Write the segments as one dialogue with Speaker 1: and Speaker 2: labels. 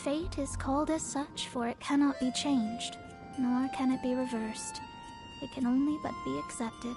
Speaker 1: Fate is called as such, for it cannot be changed, nor can it be reversed. It can only but be accepted.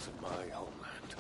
Speaker 2: of my homeland.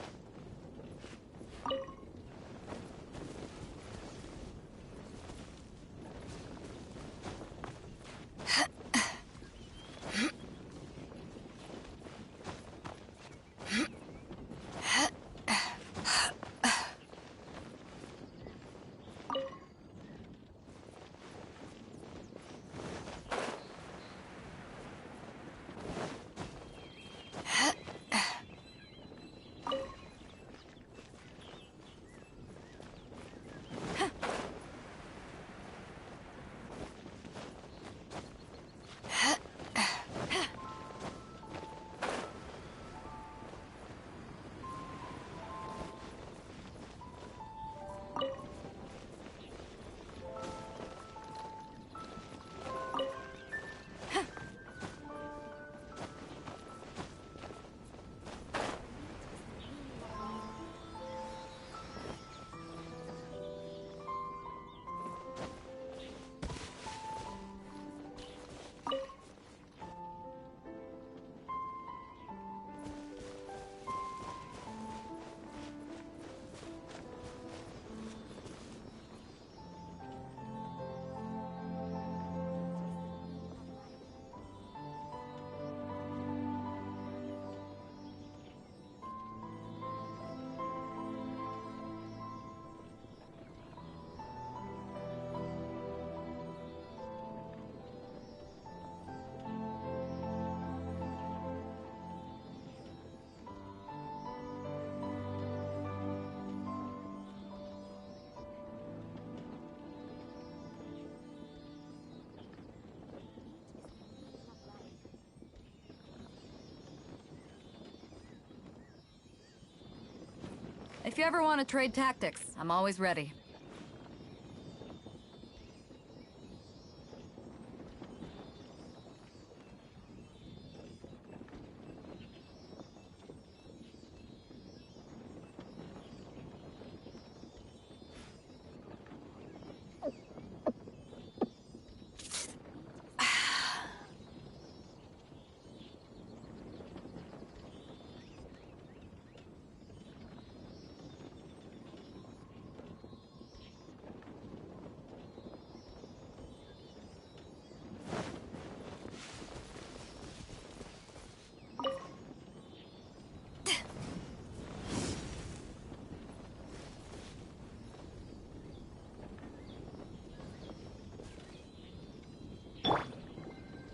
Speaker 3: If you ever want to trade tactics, I'm always ready.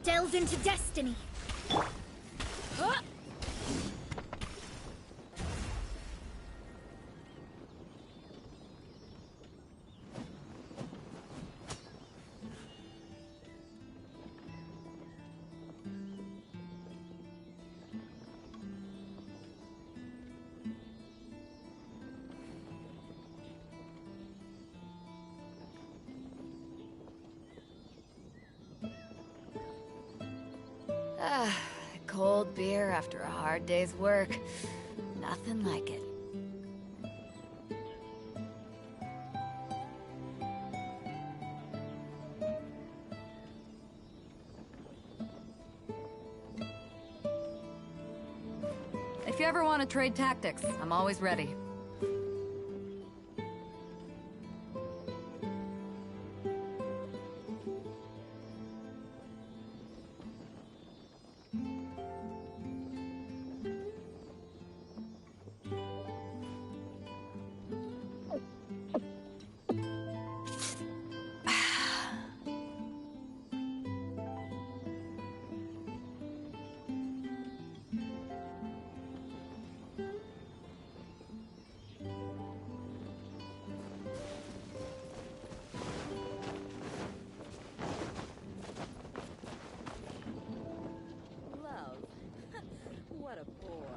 Speaker 4: delve into destiny. Huh?
Speaker 3: Cold beer after a hard day's work. Nothing like it. If you ever want to trade tactics, I'm always ready.
Speaker 5: What a bore.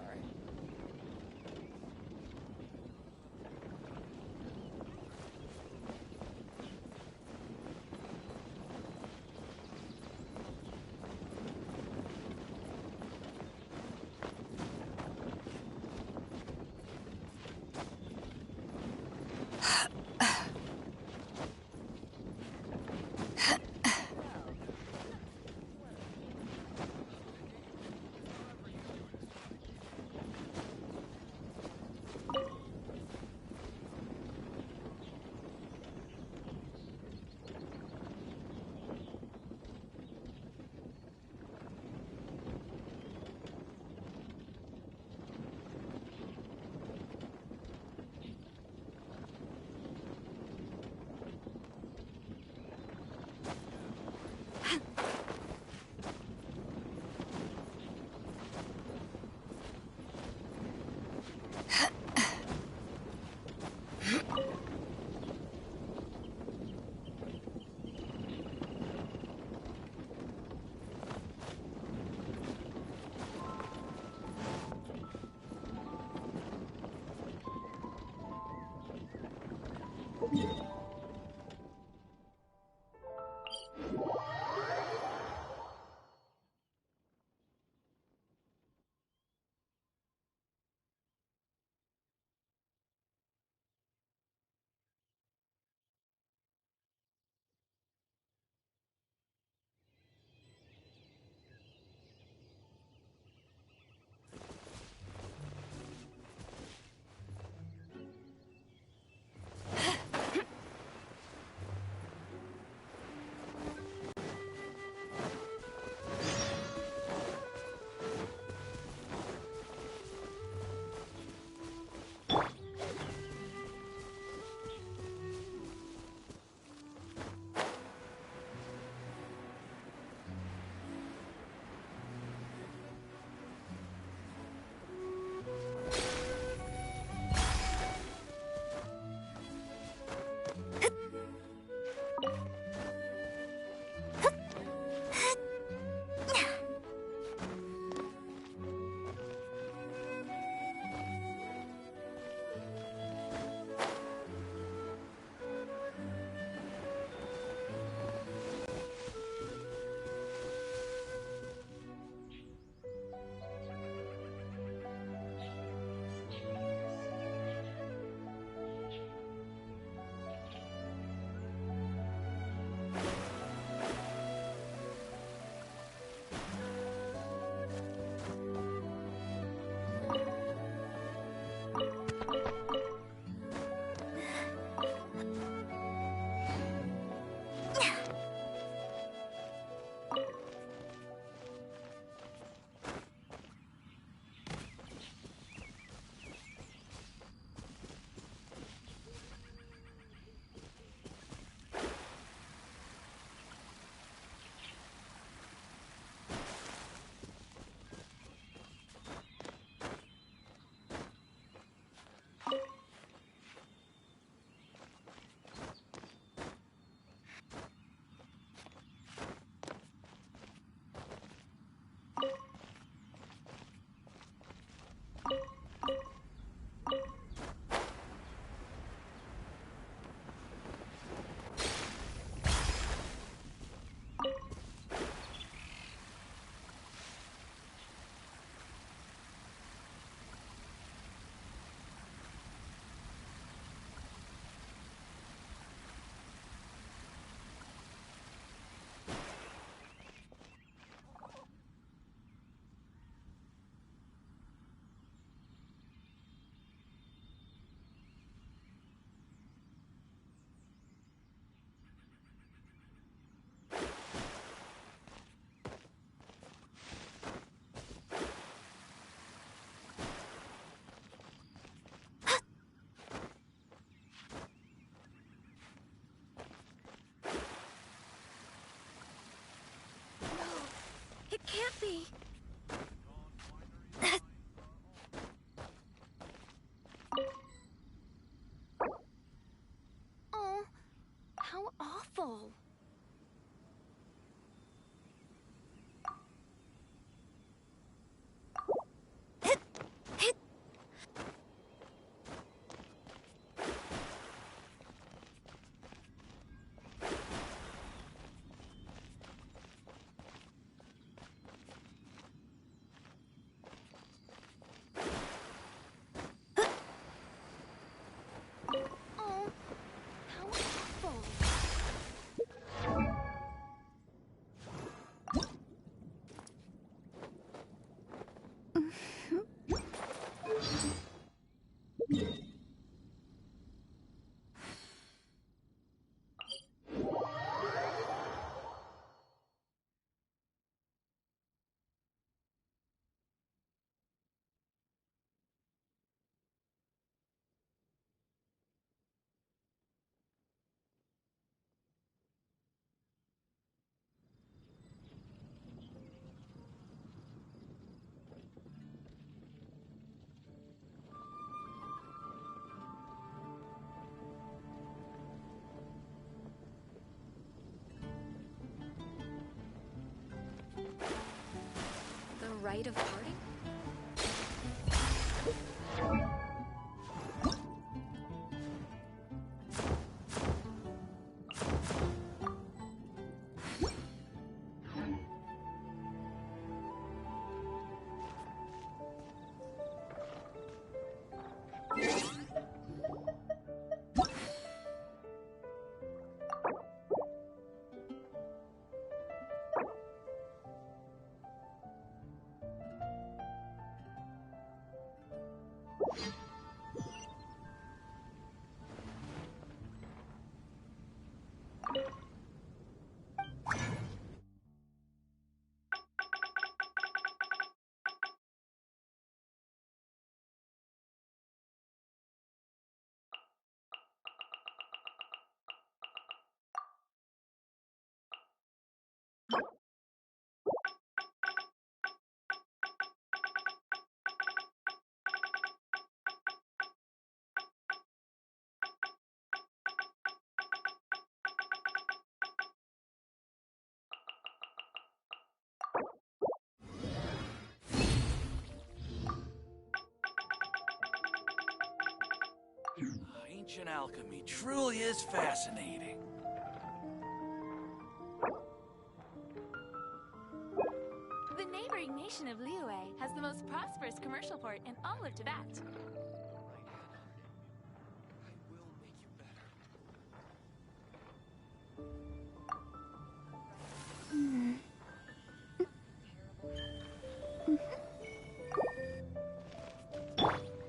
Speaker 4: fall. Oh, how awful. The rite of parting?
Speaker 6: Ancient alchemy truly is fascinating.
Speaker 7: The neighboring nation of Liyue has the most prosperous commercial port in all of Tibet.
Speaker 2: I will make you better.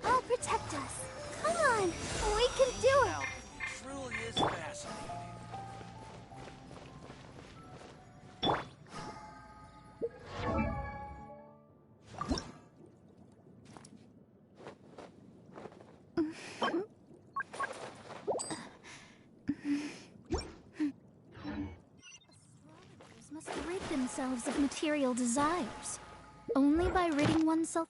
Speaker 1: I'll protect us. Come on, we can do it.
Speaker 6: Alchemy truly is fascinating.
Speaker 1: Astrologers must rid themselves of material desires. Only by ridding oneself.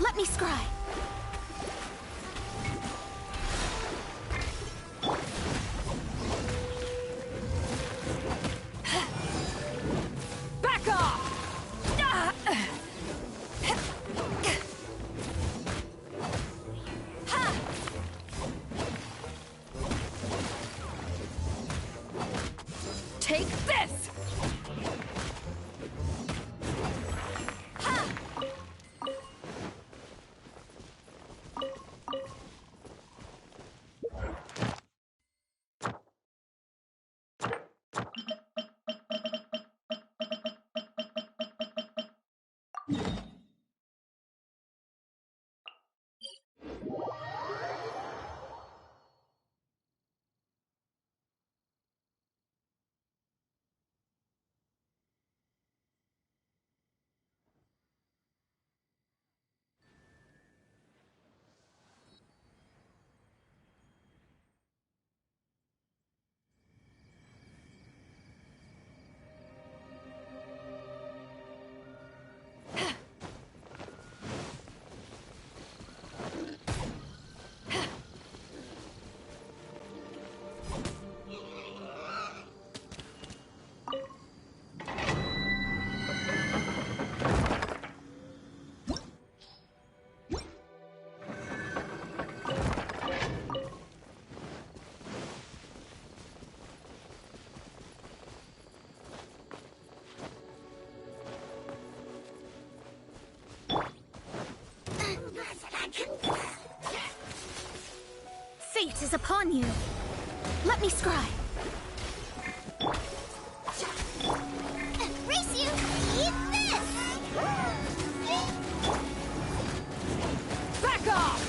Speaker 1: Let me scry. is upon you. Let me scry.
Speaker 8: Race you! Eat this!
Speaker 5: Back off!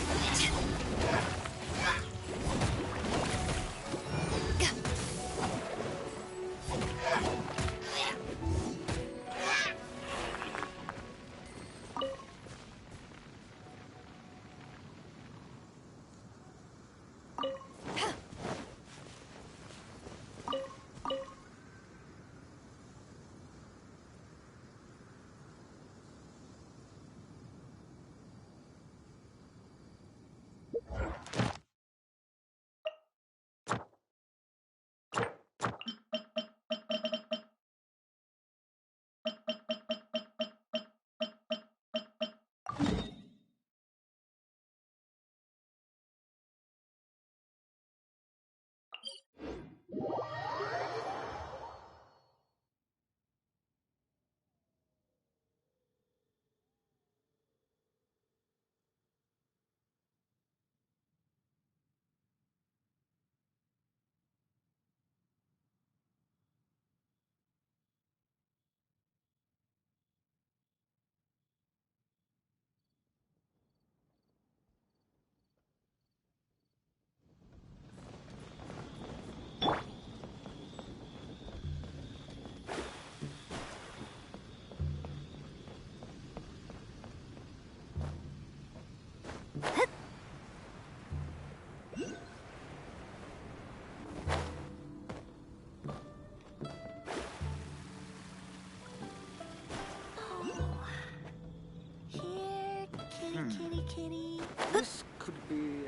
Speaker 8: Here, kitty, kitty, kitty.
Speaker 2: This could be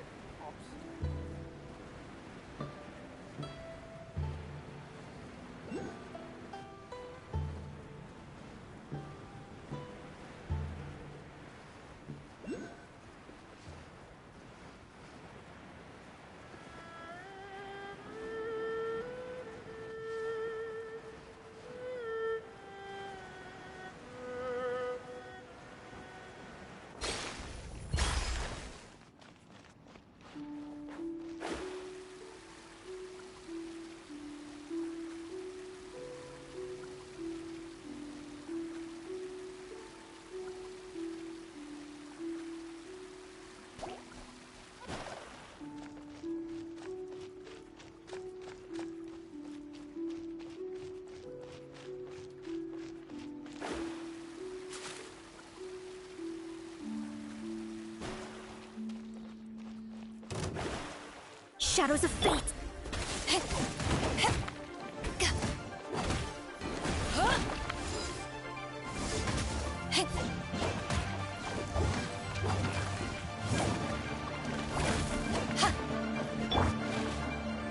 Speaker 1: Shadows of fate!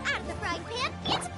Speaker 8: Out of the frying pan, it's...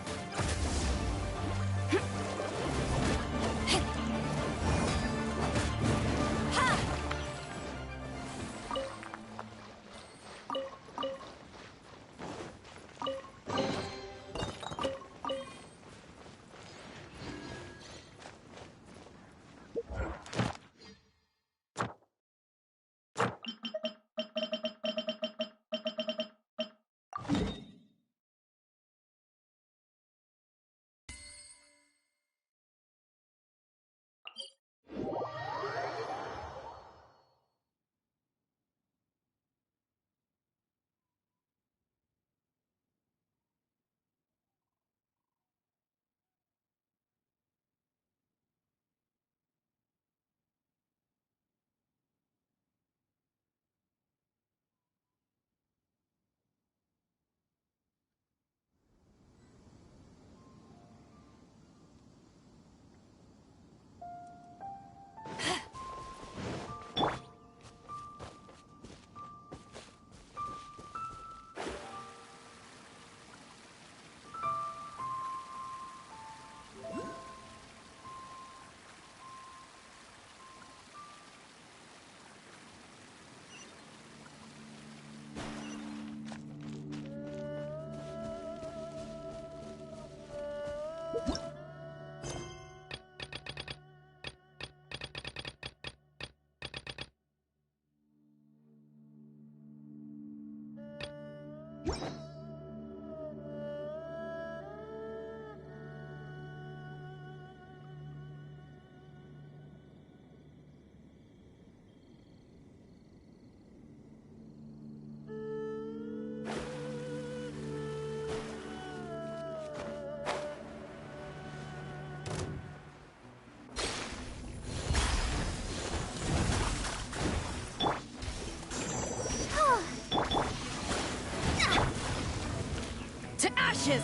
Speaker 3: inches!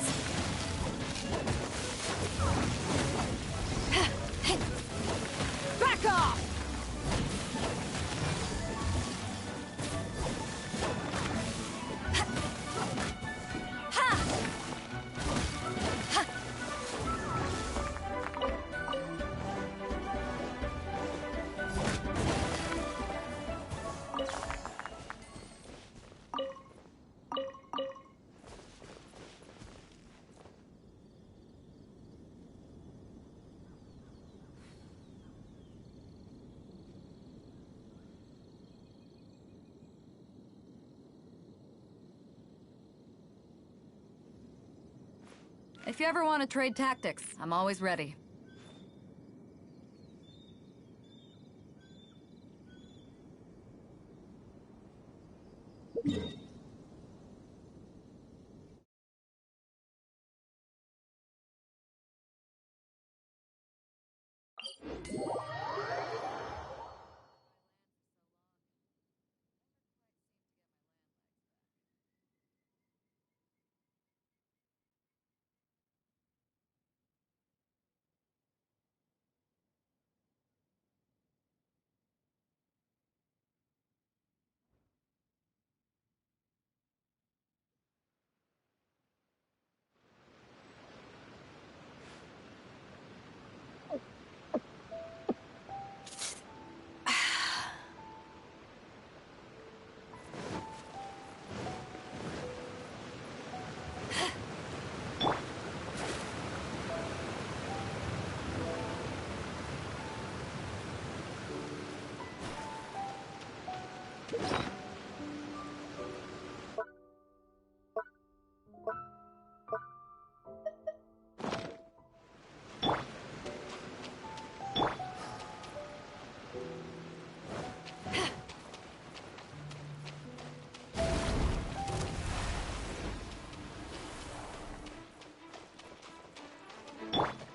Speaker 3: Back off! If you ever want to trade tactics, I'm always ready.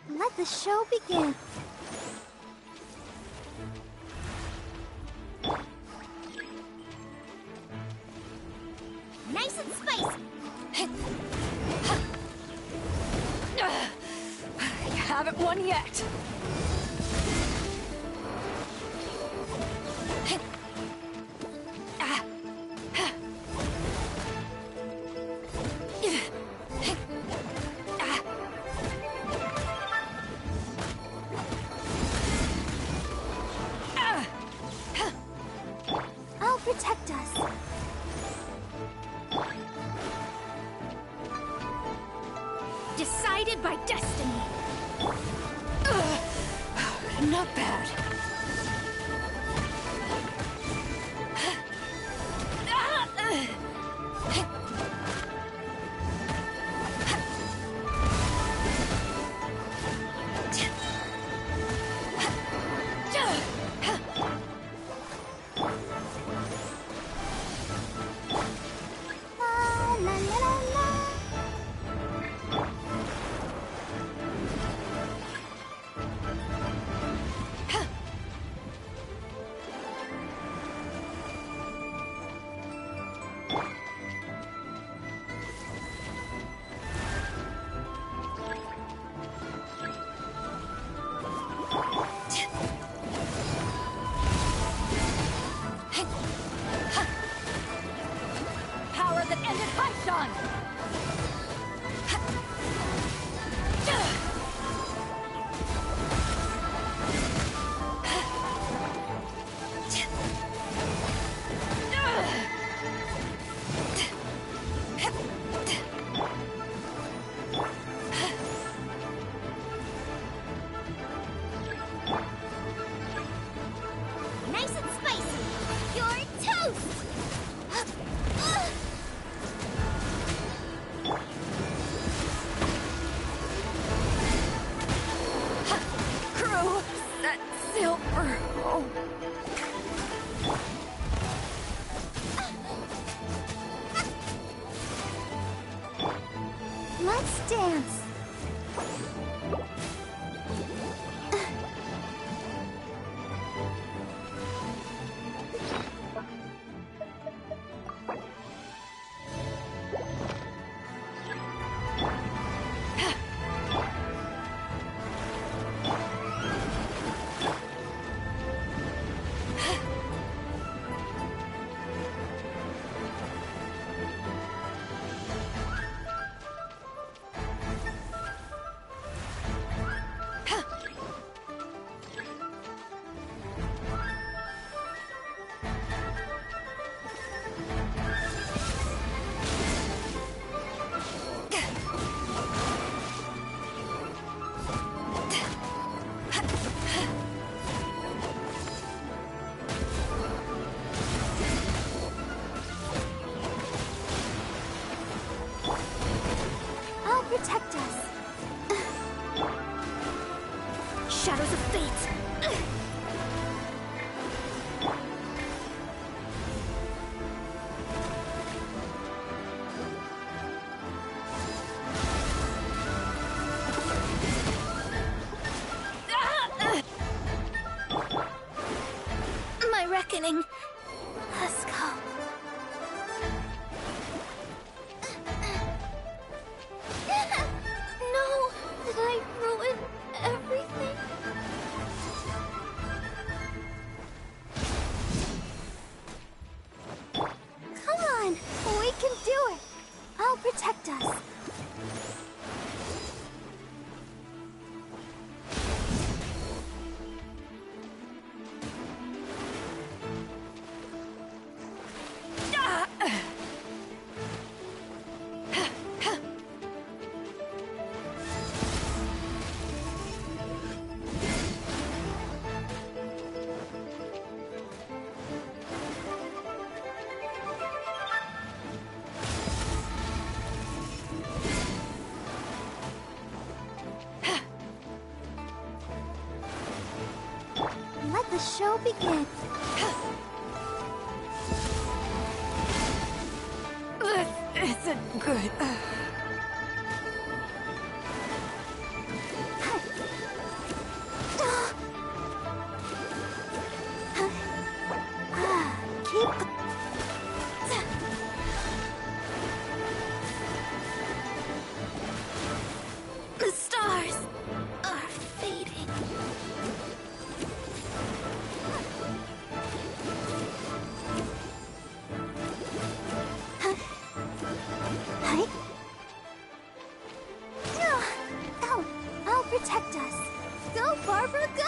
Speaker 8: Let the show begin. Nice and spicy.
Speaker 3: You haven't won yet!
Speaker 8: I'll protect us. Decided by destiny.
Speaker 3: Not bad.
Speaker 8: La la la la la.
Speaker 3: Power that ended Haishan!
Speaker 8: Nice and spicy. You're toast.
Speaker 3: Crew, set sail for home.
Speaker 8: Let's dance. shadows of fate!
Speaker 1: My reckoning has come.
Speaker 8: No! Did I ruin everything? Come on! We can do it! I'll protect us. Let the show begin.
Speaker 3: This isn't good.
Speaker 8: Keep...
Speaker 1: The stars are fading.
Speaker 8: Hi. Oh, I'll protect us. Go, Barbara, go!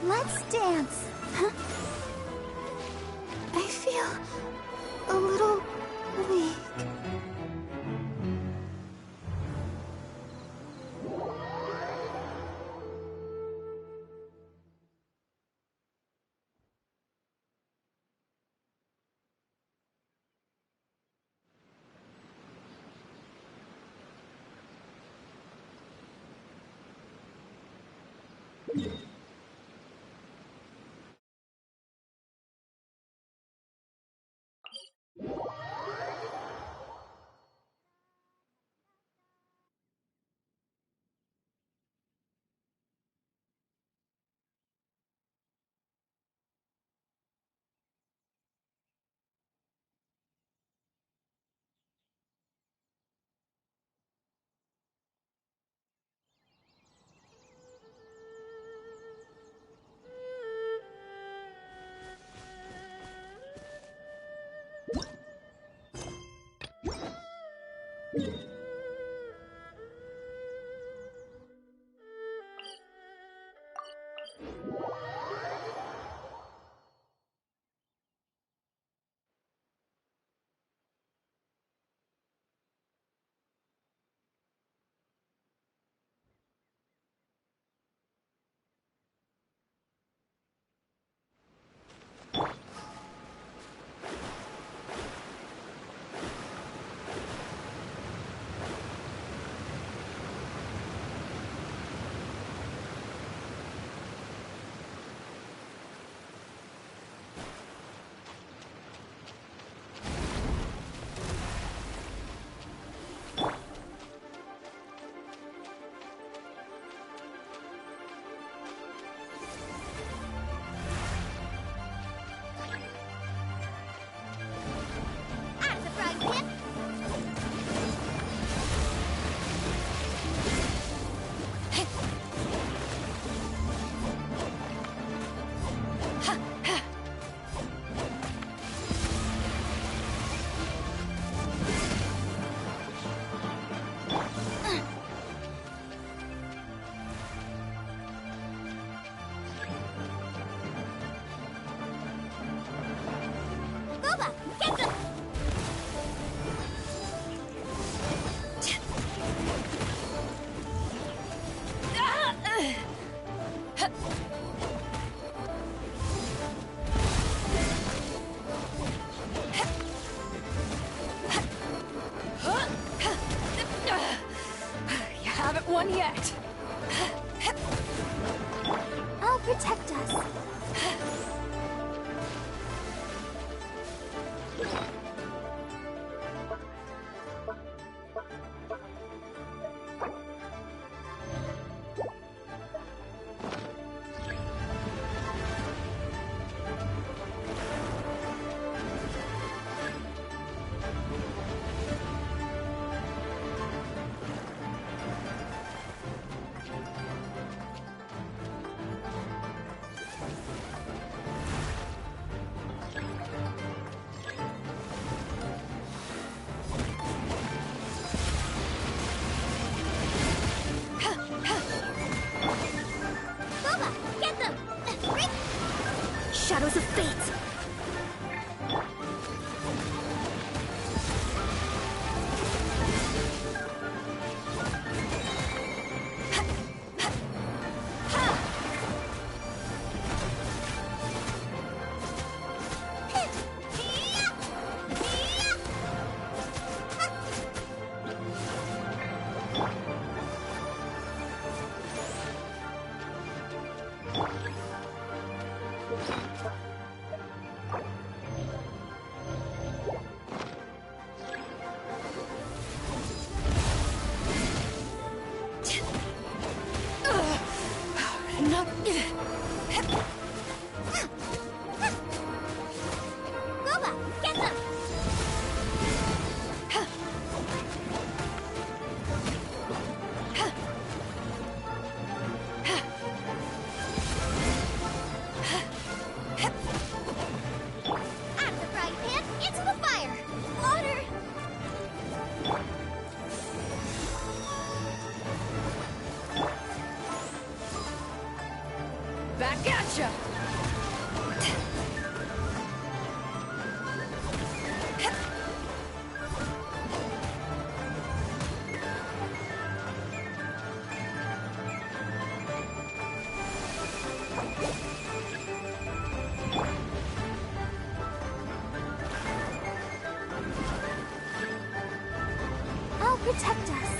Speaker 8: Let's dance. Huh? I feel a little weak. Boba, get them!
Speaker 3: You haven't won yet.
Speaker 8: I'll protect us. Boba, get them! Shadows of Fate!
Speaker 3: No.
Speaker 8: Boba, get them! Out of the frying pan, into the fire! Water!
Speaker 3: Back at ya!
Speaker 8: I'll protect us.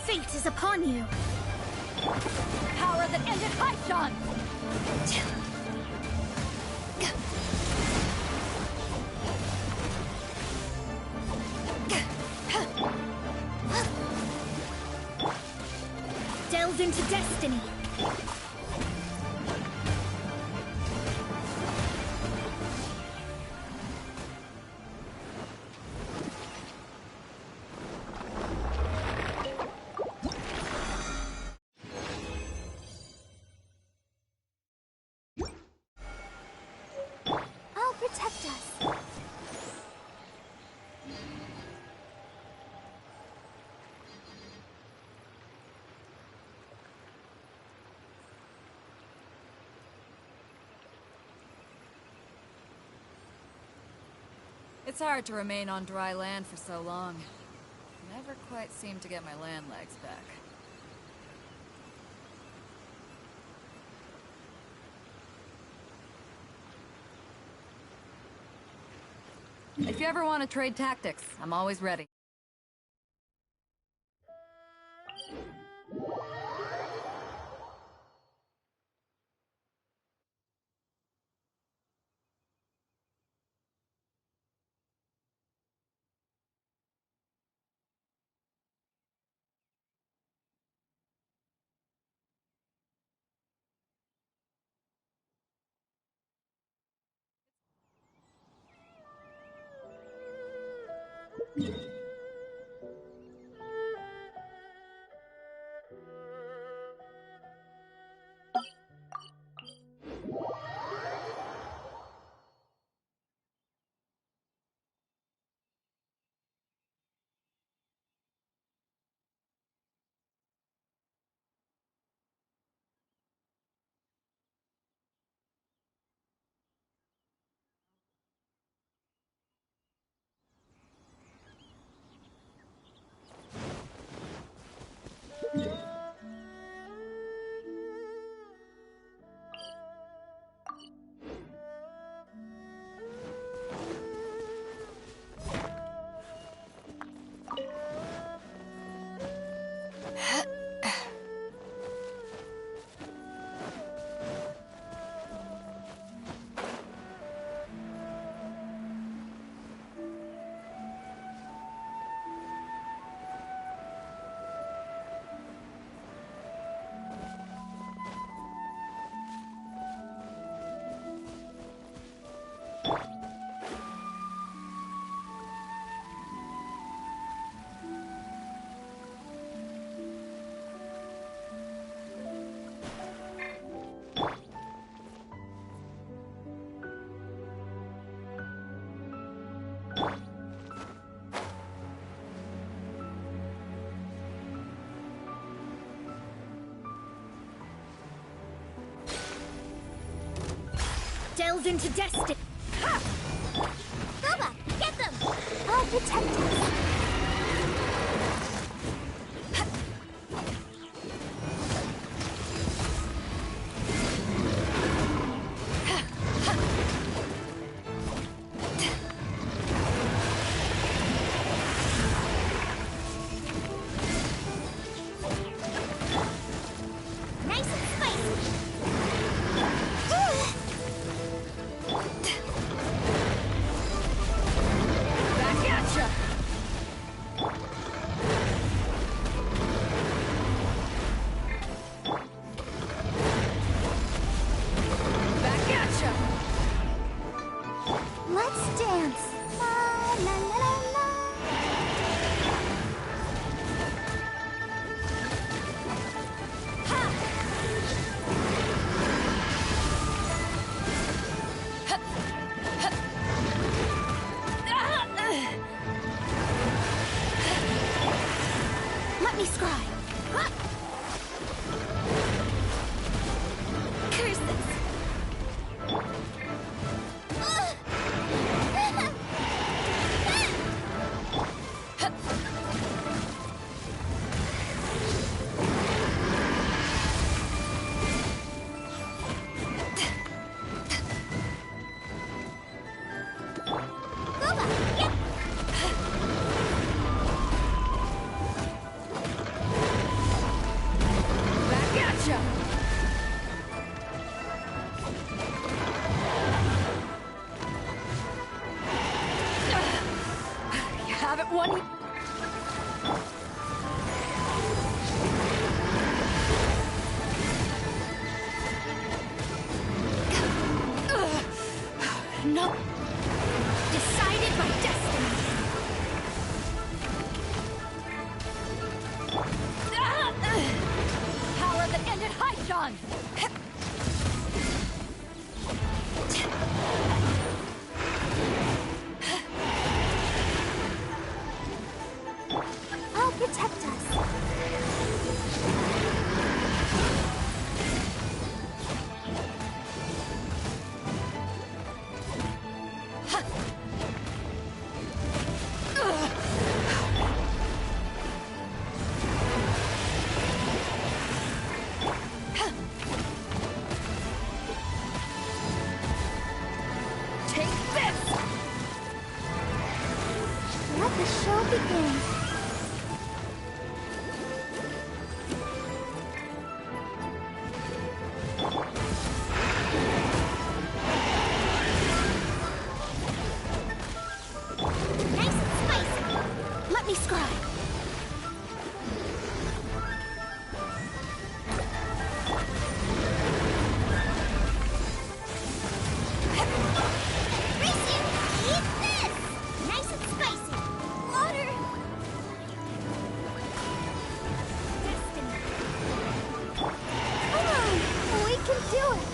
Speaker 8: Fate is upon you.
Speaker 3: Power that ended Haishan!
Speaker 8: Delve into destiny. I'll protect us.
Speaker 3: It's hard to remain on dry land for so long. Never quite seem to get my land legs back. If you ever want to trade tactics, I'm always ready.
Speaker 8: sails into destiny. Goba, get them! I'll protect us. Let's dance. La la la la la. Let me scry. Curse this.
Speaker 3: Haven't won. No. Decided by destiny. Power that ended Haishan.
Speaker 8: I'll protect us.
Speaker 3: Take this!
Speaker 8: Let the show begin. Nice and spicy.
Speaker 3: Let me scry.
Speaker 8: Risu, eat this! Nice and spicy. Water. Destiny. Come on, we can do it.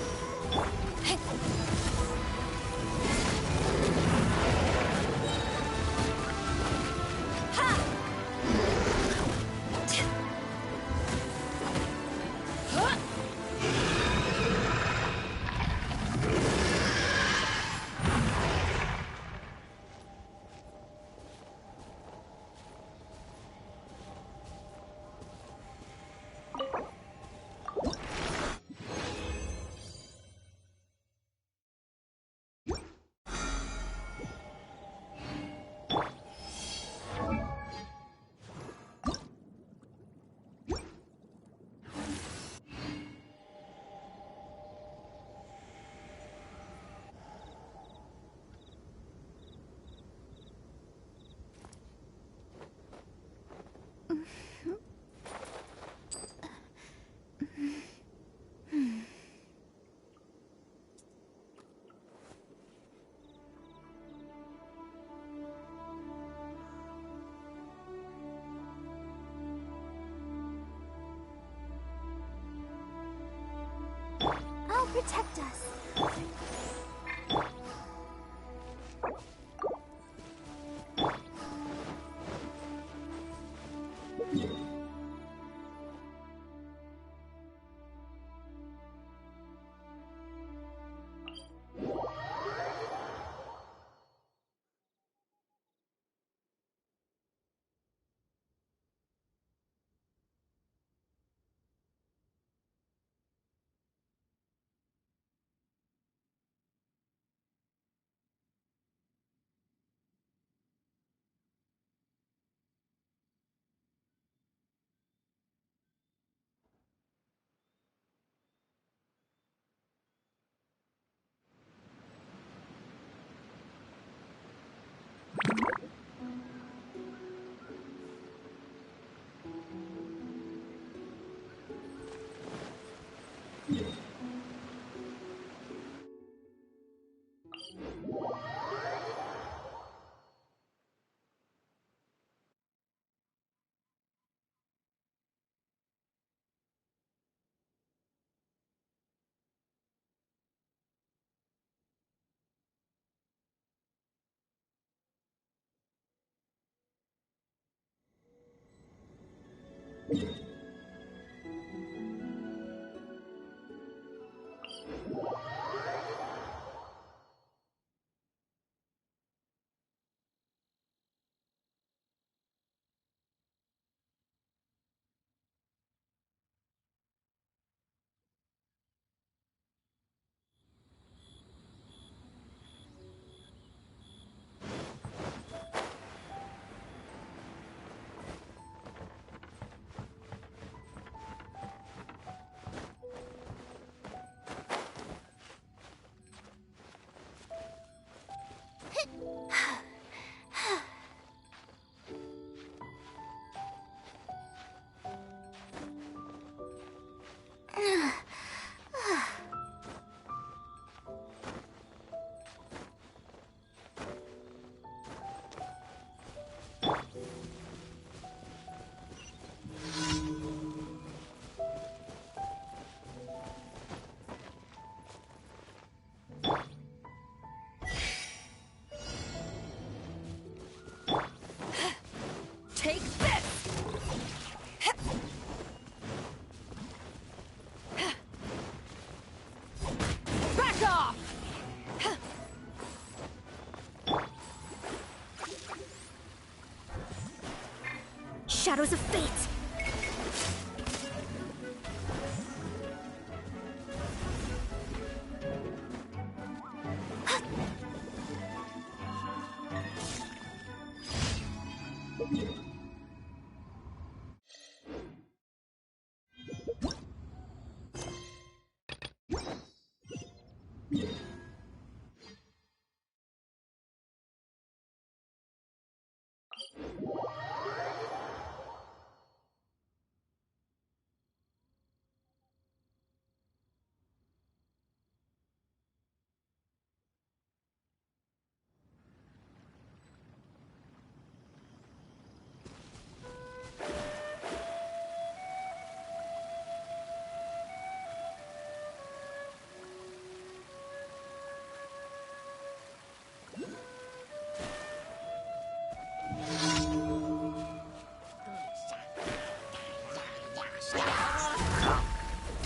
Speaker 8: I'll protect us. Shadows of fate!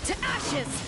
Speaker 3: To ashes!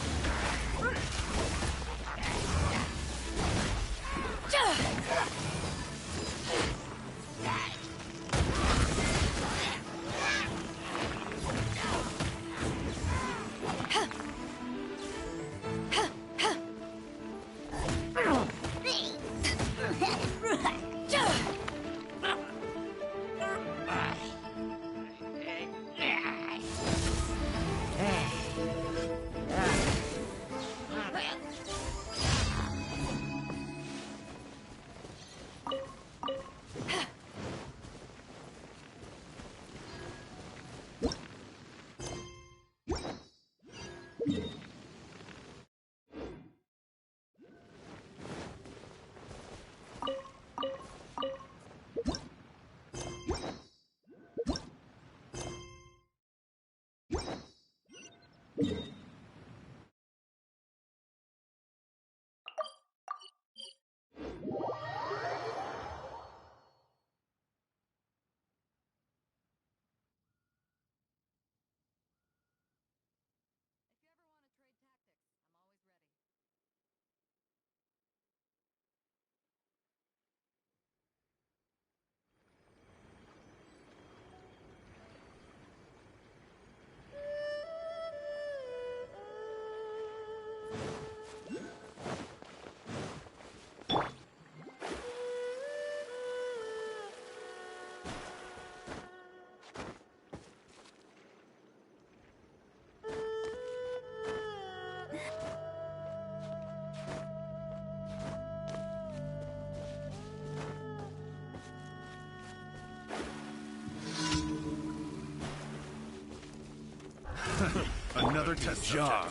Speaker 9: Another test job.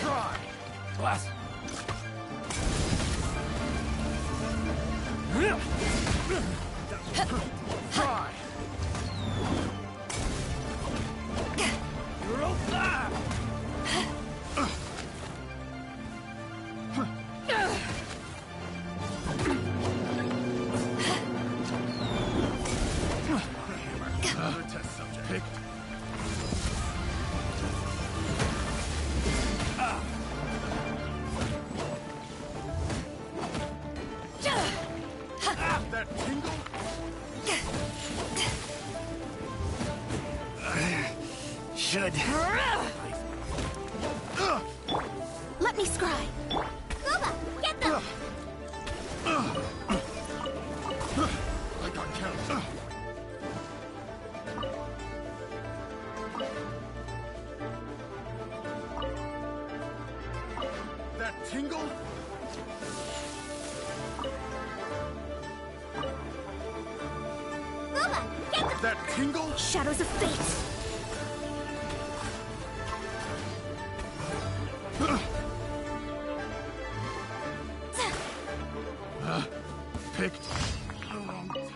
Speaker 9: Try. Blast. Try. Another test subject. Pick. That tingle? Should.
Speaker 8: Let me scry! Guoba, get them!
Speaker 9: I got count. That tingle?
Speaker 8: Guoba, get them!
Speaker 9: That tingle?
Speaker 8: Shadows of fate!
Speaker 9: Picked. The wrong test.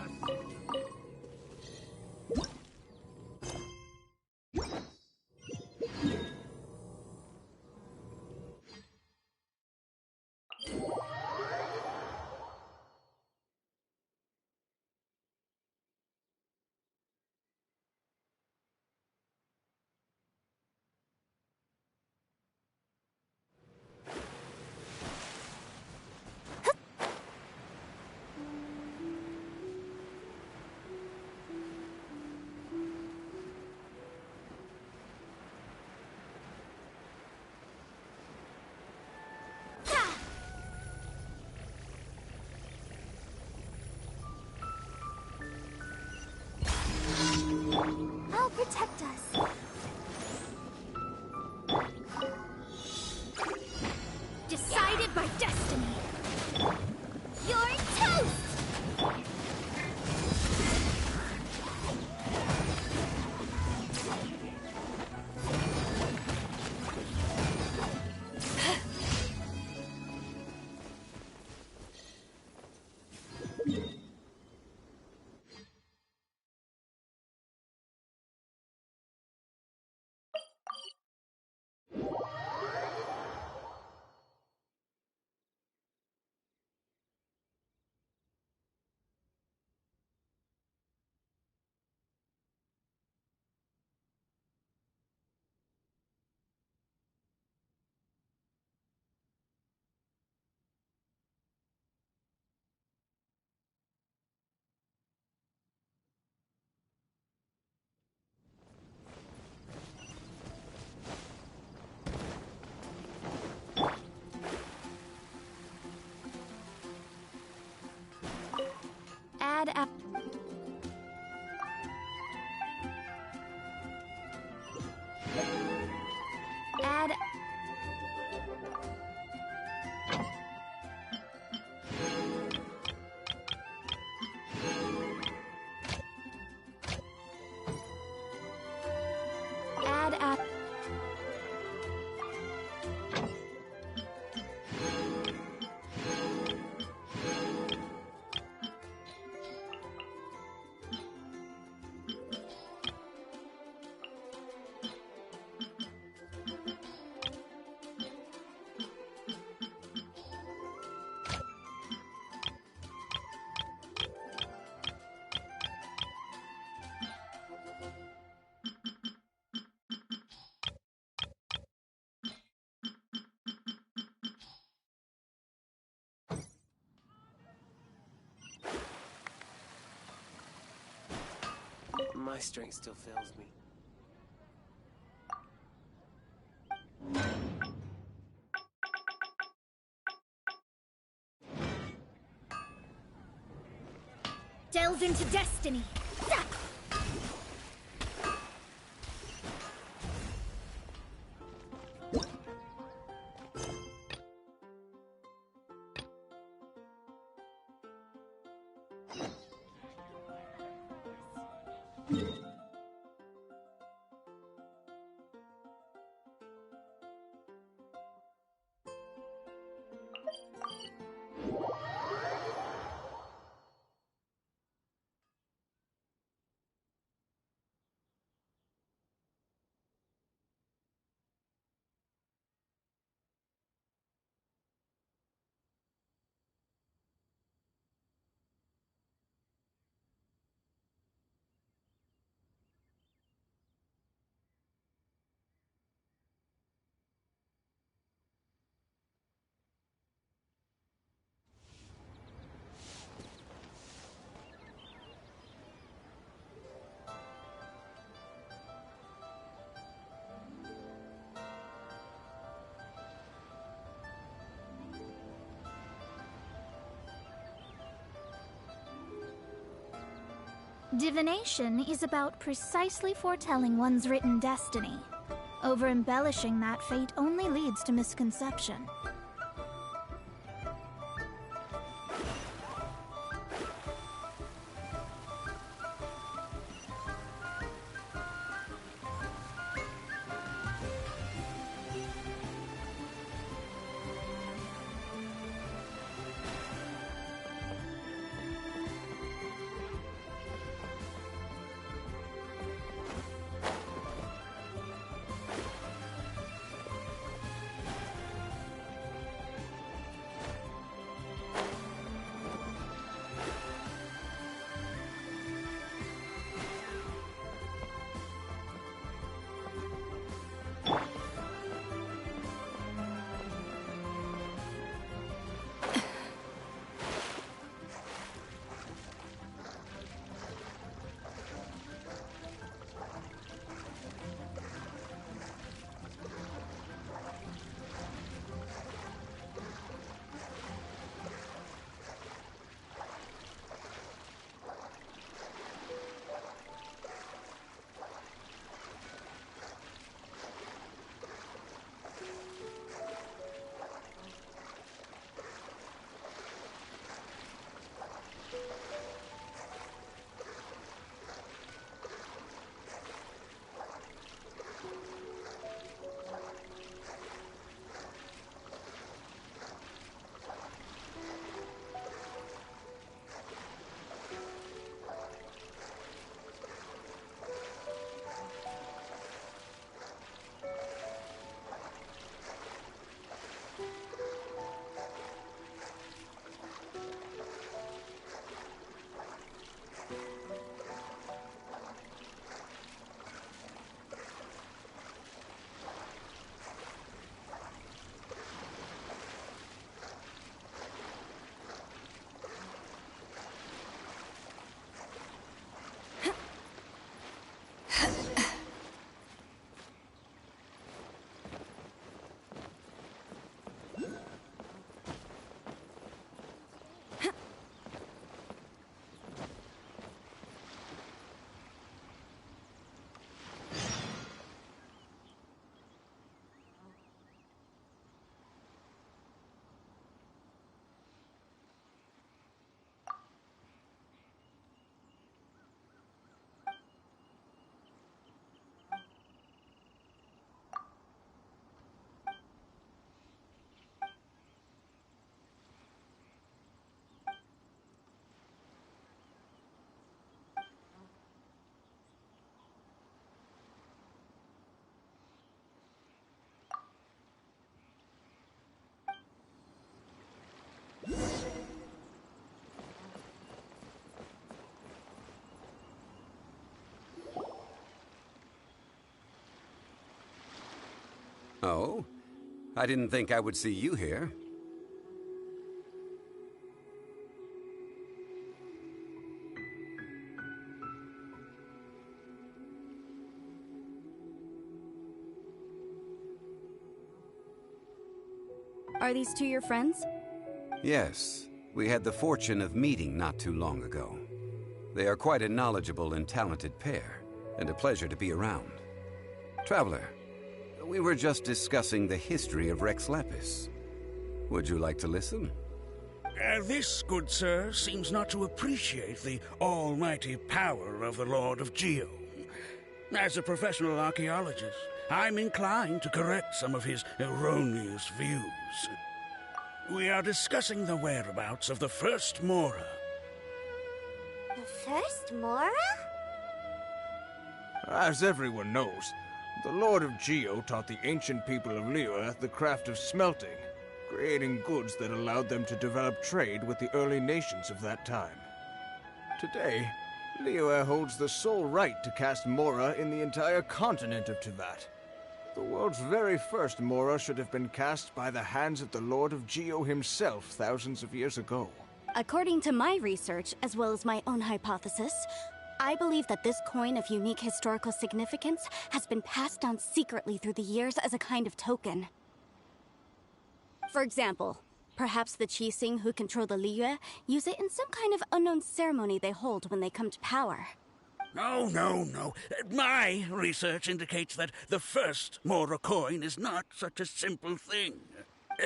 Speaker 1: Add app. Add. Add app.
Speaker 10: My strength still fails me.
Speaker 8: Delve into destiny. Divination is about precisely foretelling one's written destiny. Over-embellishing that fate only leads to misconception.
Speaker 11: Oh? I didn't think I would see you here.
Speaker 12: Are these two your friends?
Speaker 11: Yes. We had the fortune of meeting not too long ago. They are quite a knowledgeable and talented pair, and a pleasure to be around. Traveler, we were just discussing the history of Rex Lapis. Would you like to listen?
Speaker 13: This, good sir, seems not to appreciate the almighty power of the Lord of Geo. As a professional archaeologist, I'm inclined to correct some of his erroneous views. We are discussing the whereabouts of the first Mora.
Speaker 14: The first Mora?
Speaker 15: As everyone knows, the Lord of Geo taught the ancient people of Liyue the craft of smelting, creating goods that allowed them to develop trade with the early nations of that time. Today, Liyue holds the sole right to cast Mora in the entire continent of Teyvat. The world's very first Mora should have been cast by the hands of the Lord of Geo himself thousands of years ago.
Speaker 12: According to my research, as well as my own hypothesis, I believe that this coin of unique historical significance has been passed down secretly through the years as a kind of token. For example, perhaps the Qixing who control the Liyue use it in some kind of unknown ceremony they hold when they come to power.
Speaker 13: No. My research indicates that the first Mora coin is not such a simple thing.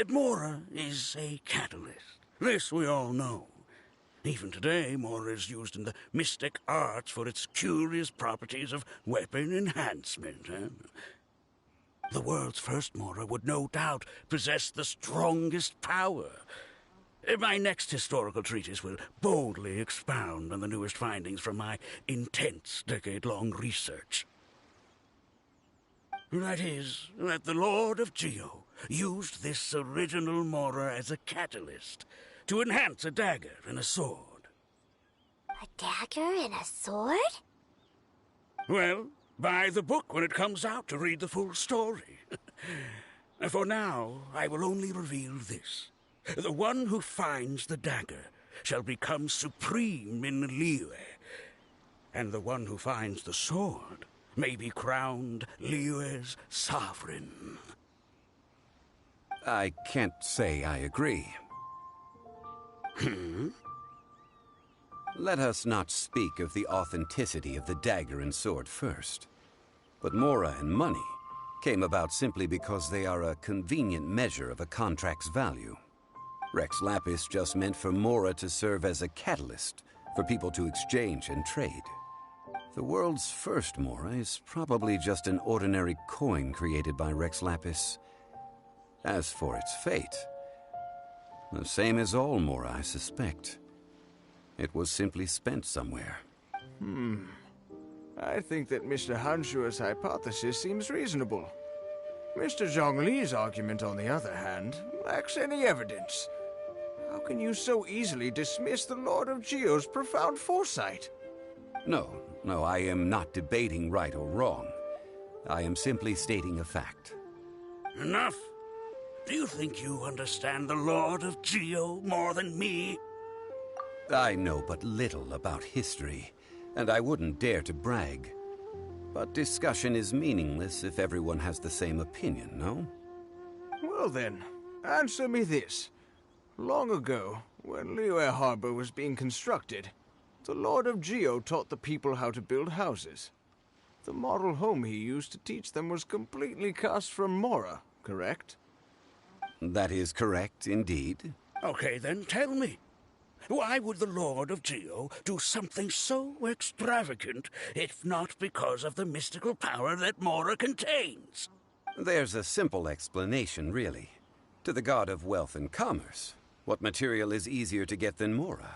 Speaker 13: Mora is a catalyst. This we all know. Even today, Mora is used in the mystic arts for its curious properties of weapon enhancement. The world's first Mora would no doubt possess the strongest power. My next historical treatise will boldly expound on the newest findings from my intense decade-long research. That is, that the Lord of Geo used this original Mora as a catalyst to enhance a dagger and a sword.
Speaker 14: A dagger and a sword?
Speaker 13: Well, buy the book when it comes out to read the full story. For now, I will only reveal this. The one who finds the dagger shall become supreme in Liyue, and the one who finds the sword may be crowned Liyue's sovereign.
Speaker 11: I can't say I agree. Let us not speak of the authenticity of the dagger and sword first. But Mora and money came about simply because they are a convenient measure of a contract's value. Rex Lapis just meant for Mora to serve as a catalyst for people to exchange and trade. The world's first Mora is probably just an ordinary coin created by Rex Lapis. As for its fate, the same as all Mora, I suspect. It was simply spent somewhere.
Speaker 15: I think that Mr. Hanshua's hypothesis seems reasonable. Mr. Zhongli's argument, on the other hand, lacks any evidence. How can you so easily dismiss the Lord of Geo's profound foresight?
Speaker 11: No, I am not debating right or wrong. I am simply stating a fact.
Speaker 13: Enough! Do you think you understand the Lord of Geo more than me?
Speaker 11: I know but little about history, and I wouldn't dare to brag. But discussion is meaningless if everyone has the same opinion, no?
Speaker 15: Well then, answer me this. Long ago, when Liyue Harbor was being constructed, the Lord of Geo taught the people how to build houses. The model home he used to teach them was completely cast from Mora, correct?
Speaker 11: That is correct, indeed.
Speaker 13: Okay, then tell me. Why would the Lord of Geo do something so extravagant, if not because of the mystical power that Mora contains?
Speaker 11: There's a simple explanation, really. To the god of wealth and commerce, what material is easier to get than Mora?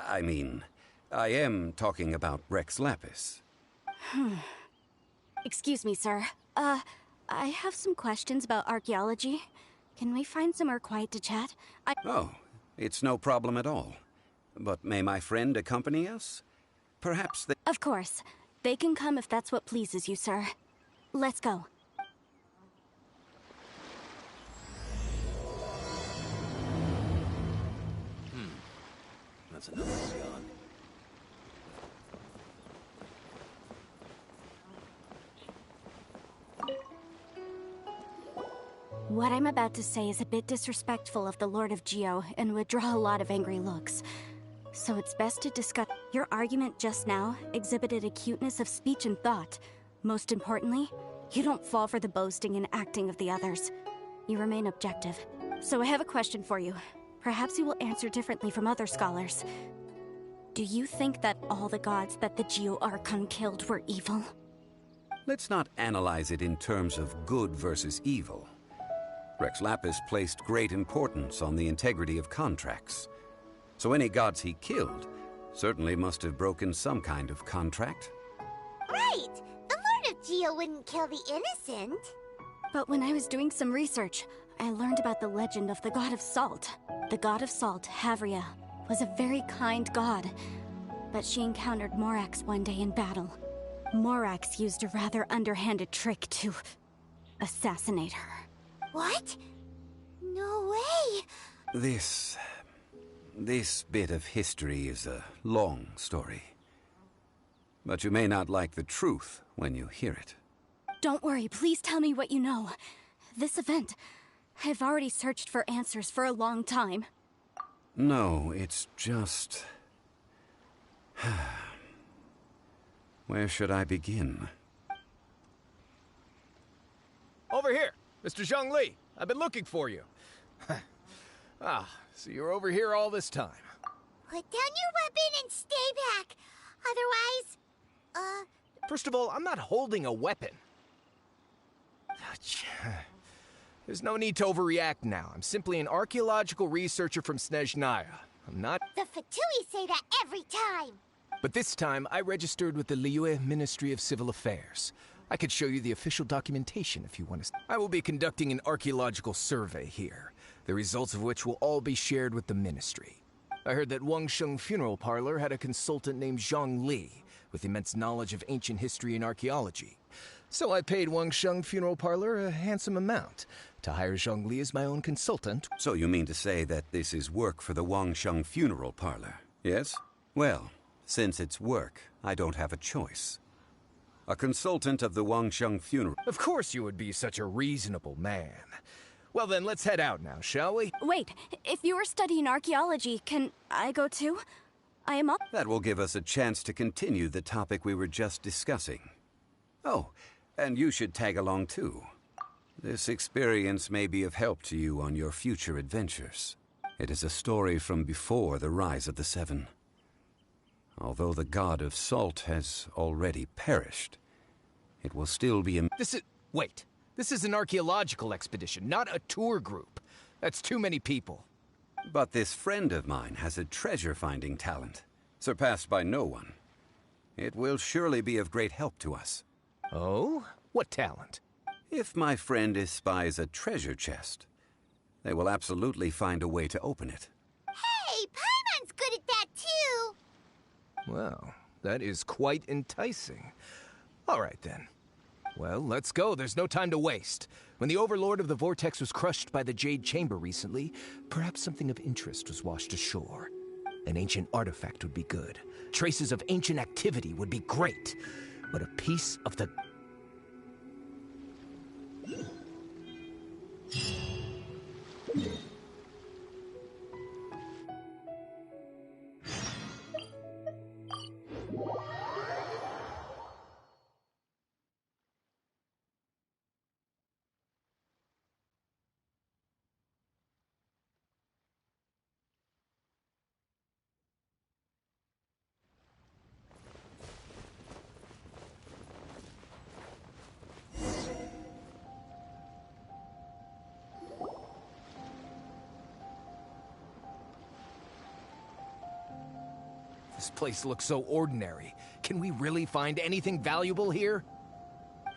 Speaker 11: I mean, I am talking about Rex Lapis.
Speaker 12: Excuse me, sir. I have some questions about archaeology. Can we find somewhere quiet to chat?
Speaker 11: Oh, it's no problem at all. But may my friend accompany us? Perhaps they...
Speaker 12: Of course. They can come if that's what pleases you, sir. Let's go.
Speaker 10: That's another yawn.
Speaker 12: What I'm about to say is a bit disrespectful of the Lord of Geo and would draw a lot of angry looks. So it's best to discuss. Your argument just now exhibited acuteness of speech and thought. Most importantly, you don't fall for the boasting and acting of the others. You remain objective. So I have a question for you. Perhaps you will answer differently from other scholars. Do you think that all the gods that the Geo Archon killed were evil?
Speaker 11: Let's not analyze it in terms of good versus evil. Rex Lapis placed great importance on the integrity of contracts. So any gods he killed certainly must have broken some kind of contract.
Speaker 14: Right! The Lord of Geo wouldn't kill the innocent.
Speaker 12: But when I was doing some research, I learned about the legend of the god of salt. The god of salt, Havria, was a very kind god. But she encountered Morax one day in battle. Morax used a rather underhanded trick to assassinate her.
Speaker 14: What? No way!
Speaker 11: This bit of history is a long story. But you may not like the truth when you hear it.
Speaker 12: Don't worry, please tell me what you know. This event, I've already searched for answers for a long time.
Speaker 11: No, it's just... Where should I begin?
Speaker 16: Over here, Mr. Zhongli. I've been looking for you. So you're over here all this time.
Speaker 14: Put down your weapon and stay back. Otherwise,
Speaker 16: First of all, I'm not holding a weapon. There's no need to overreact now. I'm simply an archaeological researcher from Snezhnaya. I'm not...
Speaker 14: The Fatui say that every time.
Speaker 16: But this time, I registered with the Liyue Ministry of Civil Affairs. I could show you the official documentation if you want to. I will be conducting an archaeological survey here, the results of which will all be shared with the ministry. I heard that Wangsheng Funeral Parlor had a consultant named Zhang Li, with immense knowledge of ancient history and archaeology. So I paid Wangsheng Funeral Parlor a handsome amount to hire Zhang Li as my own consultant.
Speaker 11: So you mean to say that this is work for the Wangsheng Funeral Parlor, yes? Well, since it's work, I don't have a choice. A consultant of the Wangsheng Funeral...
Speaker 16: Of course you would be such a reasonable man. Well then, let's head out now, shall we?
Speaker 12: Wait, if you are studying archaeology, can I go too? I am up.
Speaker 11: That will give us a chance to continue the topic we were just discussing. Oh, and you should tag along too. This experience may be of help to you on your future adventures. It is a story from before the rise of the Seven. Although the god of salt has already perished, it will still be a...
Speaker 16: Wait. This is an archaeological expedition, not a tour group. That's too many people.
Speaker 11: But this friend of mine has a treasure-finding talent, surpassed by no one. It will surely be of great help to us.
Speaker 16: Oh? What talent?
Speaker 11: If my friend espies a treasure chest, they will absolutely find a way to open it.
Speaker 14: Hey, Paimon's good at that too!
Speaker 16: Well, that is quite enticing. All right then. Well, let's go. There's no time to waste. When the Overlord of the Vortex was crushed by the Jade Chamber recently, perhaps something of interest was washed ashore. An ancient artifact would be good. Traces of ancient activity would be great. But a piece of the... This place looks so ordinary. Can we really find anything valuable here?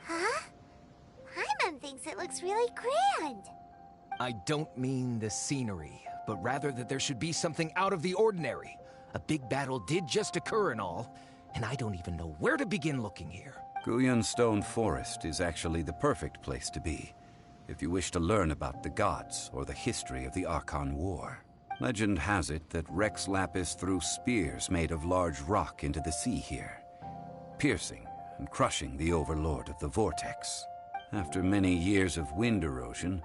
Speaker 14: Huh? Paimon thinks it looks really grand.
Speaker 16: I don't mean the scenery, but rather that there should be something out of the ordinary. A big battle did just occur and all. and I don't even know where to begin looking here.
Speaker 11: Guyan Stone Forest is actually the perfect place to be, if you wish to learn about the gods or the history of the Archon War. Legend has it that Rex Lapis threw spears made of large rock into the sea here, piercing and crushing the Overlord of the Vortex. After many years of wind erosion,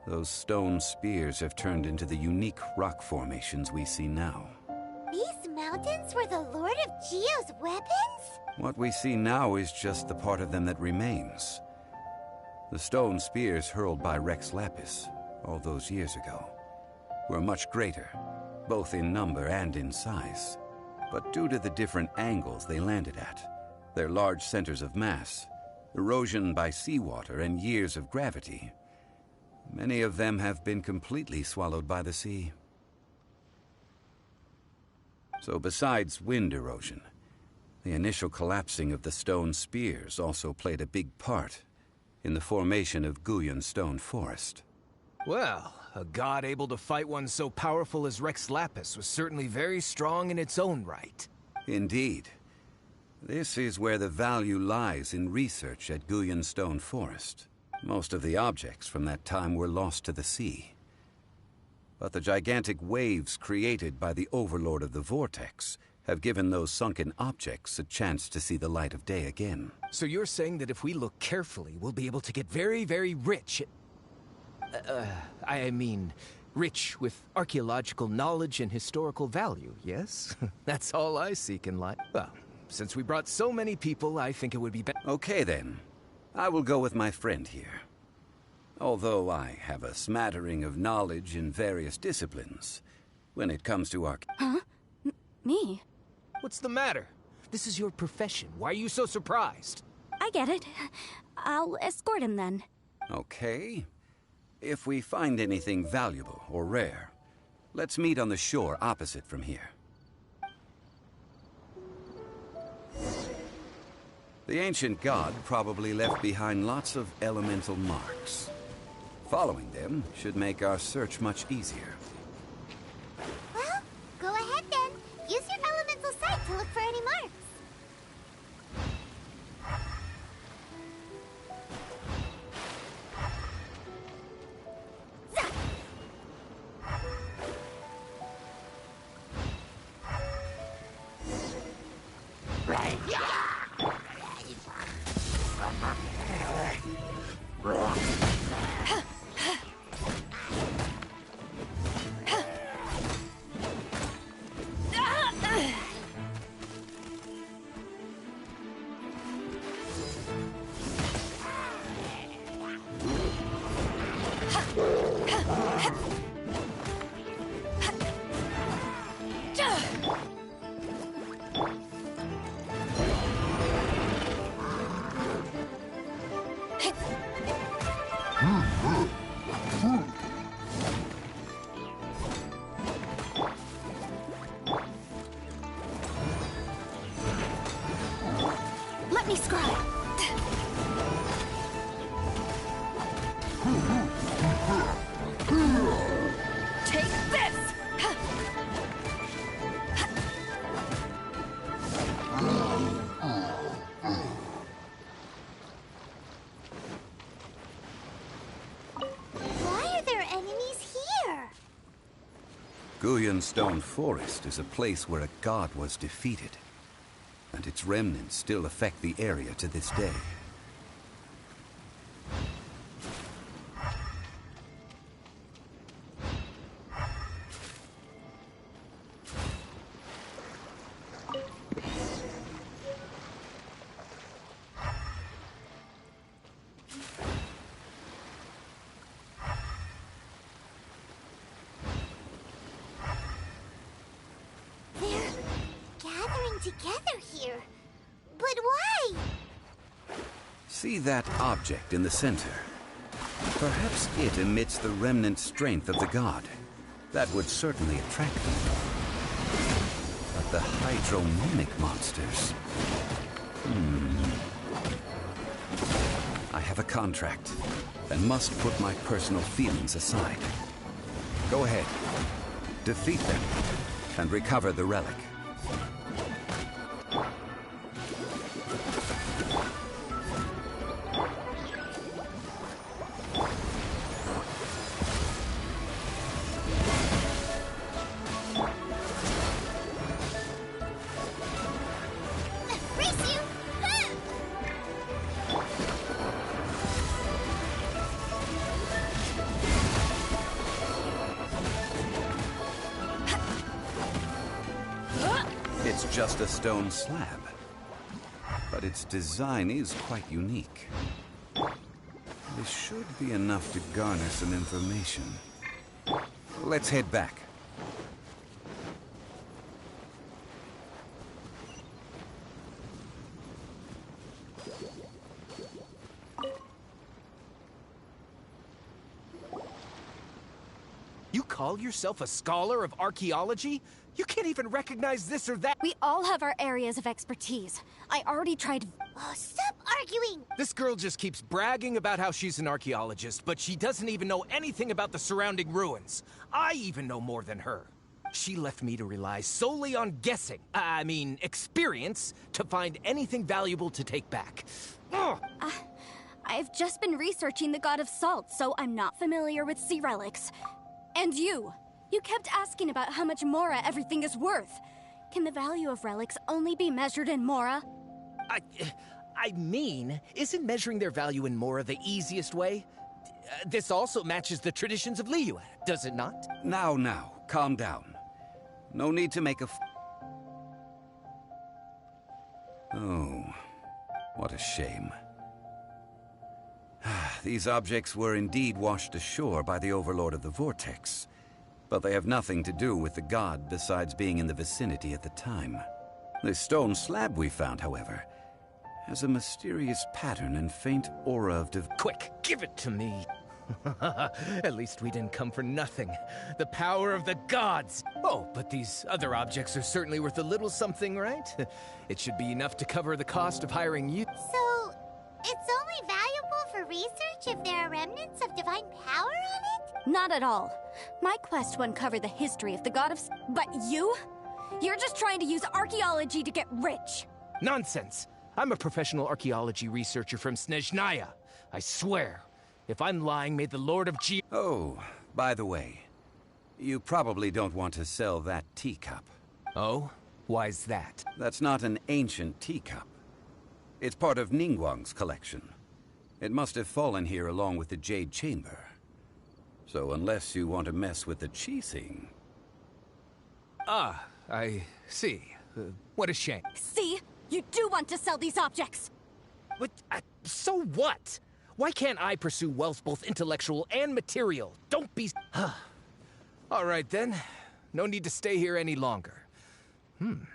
Speaker 11: those stone spears have turned into the unique rock formations we see now.
Speaker 14: These mountains were the Lord of Geo's weapons?
Speaker 11: What we see now is just the part of them that remains. The stone spears hurled by Rex Lapis all those years ago were much greater, both in number and in size. But due to the different angles they landed at, their large centers of mass, erosion by seawater, and years of gravity, many of them have been completely swallowed by the sea. So besides wind erosion, the initial collapsing of the stone spears also played a big part in the formation of Guyan Stone Forest.
Speaker 16: Well, a god able to fight one so powerful as Rex Lapis was certainly very strong in its own right.
Speaker 11: Indeed. This is where the value lies in research at Guyan Stone Forest. Most of the objects from that time were lost to the sea. But the gigantic waves created by the Overlord of the Vortex have given those sunken objects a chance to see the light of day again.
Speaker 16: So you're saying that if we look carefully, we'll be able to get very, very rich I mean, rich with archaeological knowledge and historical value, yes? That's all I seek in life. Well, since we brought so many people, I think it would be better.
Speaker 11: Okay then. I will go with my friend here. Although I have a smattering of knowledge in various disciplines, when it comes to
Speaker 12: Huh? Me?
Speaker 16: What's the matter? This is your profession. Why are you so surprised?
Speaker 12: I get it. I'll escort him then.
Speaker 11: Okay. If we find anything valuable or rare, let's meet on the shore opposite from here. The ancient god probably left behind lots of elemental marks. Following them should make our search much easier.
Speaker 14: Well, go ahead then. Use your elemental sight to look for any marks.
Speaker 12: Let me scry.
Speaker 3: Take this!
Speaker 14: Why are there enemies here?
Speaker 11: Guyan Stone Forest is a place where a god was defeated, and its remnants still affect the area to this day.
Speaker 14: Together here. But why?
Speaker 11: See that object in the center? Perhaps it emits the remnant strength of the god. That would certainly attract them. But the hydromimic monsters... I have a contract, and must put my personal feelings aside. Go ahead. Defeat them, and recover the relic. just a stone slab, but its design is quite unique. This should be enough to garner some information. Let's head back.
Speaker 16: You call yourself a scholar of archaeology? You can't even recognize this or that.
Speaker 12: We all have our areas of expertise. I already tried.
Speaker 14: Oh, stop arguing!
Speaker 16: This girl just keeps bragging about how she's an archaeologist, but she doesn't even know anything about the surrounding ruins. I even know more than her. She left me to rely solely on guessing, experience, to find anything valuable to take back.
Speaker 12: I've just been researching the God of Salt, so I'm not familiar with sea relics. And you kept asking about how much Mora everything is worth. Can the value of relics only be measured in Mora?
Speaker 16: Isn't measuring their value in Mora the easiest way? This also matches the traditions of Liyue, does it not?
Speaker 11: Now, calm down. No need to make a Oh, what a shame. These objects were indeed washed ashore by the Overlord of the Vortex, but they have nothing to do with the god besides being in the vicinity at the time. This stone slab we found, however, has a mysterious pattern and faint aura of
Speaker 16: Quick, give it to me! At least we didn't come for nothing. The power of the gods! Oh, but these other objects are certainly worth a little something, right? It should be enough to cover the cost of hiring you.
Speaker 14: So, it's only valuable for research if there are remnants of divine power on it?
Speaker 12: Not at all. My quest will uncover the history of the god of... But you? You're just trying to use archaeology to get rich.
Speaker 16: Nonsense! I'm a professional archaeology researcher from Snezhnaya. I swear. If I'm lying, may the Lord of Geo...
Speaker 11: Oh, by the way, you probably don't want to sell that teacup.
Speaker 16: Oh? Why's that?
Speaker 11: That's not an ancient teacup. It's part of Ningguang's collection. It must have fallen here along with the Jade Chamber. So unless you want to mess with the Qixing...
Speaker 16: Ah, I see. What a shame.
Speaker 12: See? You do want to sell these objects!
Speaker 16: But, so what? Why can't I pursue wealth both intellectual and material? Don't be... All right, then. No need to stay here any longer. I'm...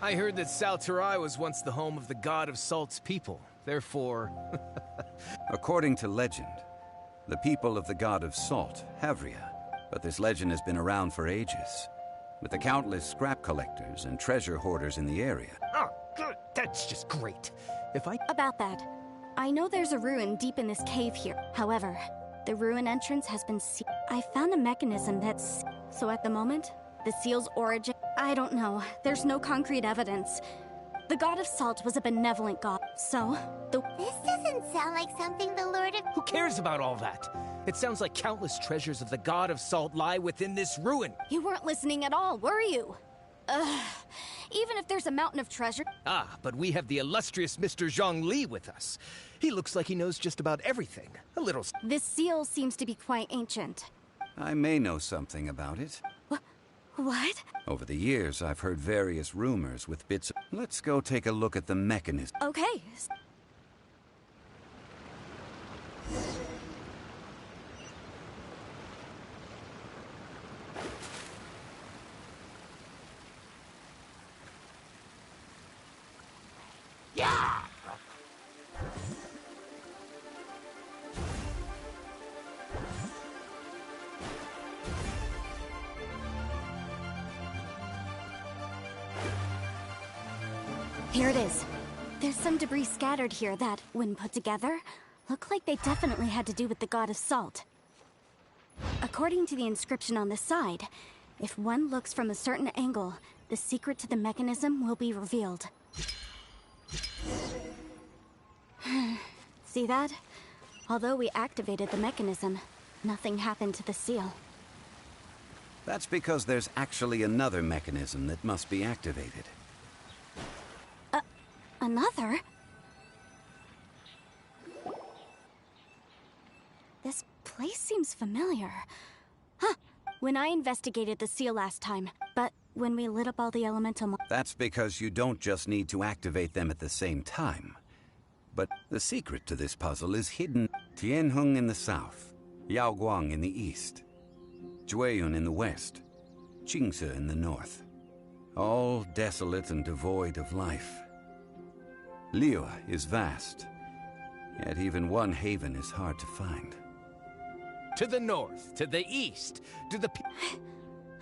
Speaker 16: I heard that Sal Turai was once the home of the god of Salt's people. Therefore...
Speaker 11: According to legend, the people of the god of Salt, Havria. But this legend has been around for ages, with the countless scrap collectors and treasure hoarders in the area.
Speaker 16: Oh, good. That's just great.
Speaker 12: About that, I know there's a ruin deep in this cave here. However, the ruin entrance has been sealed. I found a mechanism that's... So at the moment, the seal's origin... I don't know. There's no concrete evidence. The god of Salt was a benevolent god, so...
Speaker 14: This doesn't sound like something the Lord of...
Speaker 16: Who cares about all that? It sounds like countless treasures of the god of Salt lie within this ruin.
Speaker 12: You weren't listening at all, were you? Even if there's a mountain of treasure...
Speaker 16: Ah, but we have the illustrious Mr. Zhongli with us. He looks like he knows just about everything. A little...
Speaker 12: This seal seems to be quite ancient.
Speaker 11: I may know something about it.
Speaker 12: What?
Speaker 11: Over the years, I've heard various rumors with bits of... Let's go take a look at the mechanism.
Speaker 12: Okay.
Speaker 9: Yeah!
Speaker 12: Here it is. There's some debris scattered here that, when put together, look like they definitely had to do with the god of salt. According to the inscription on the side, if one looks from a certain angle, the secret to the mechanism will be revealed. See that? Although we activated the mechanism, nothing happened to the seal.
Speaker 11: That's because there's actually another mechanism that must be activated.
Speaker 12: Another? This place seems familiar. Huh. When I investigated the seal last time, but when we lit up all the elemental...
Speaker 11: That's because you don't just need to activate them at the same time. But the secret to this puzzle is hidden. Tianheng in the south, Yaoguang in the east, Jueyun in the west, Qingce in the north. All desolate and devoid of life. Liyue is vast, yet even one haven is hard to find.
Speaker 16: To the north, to the east, to the...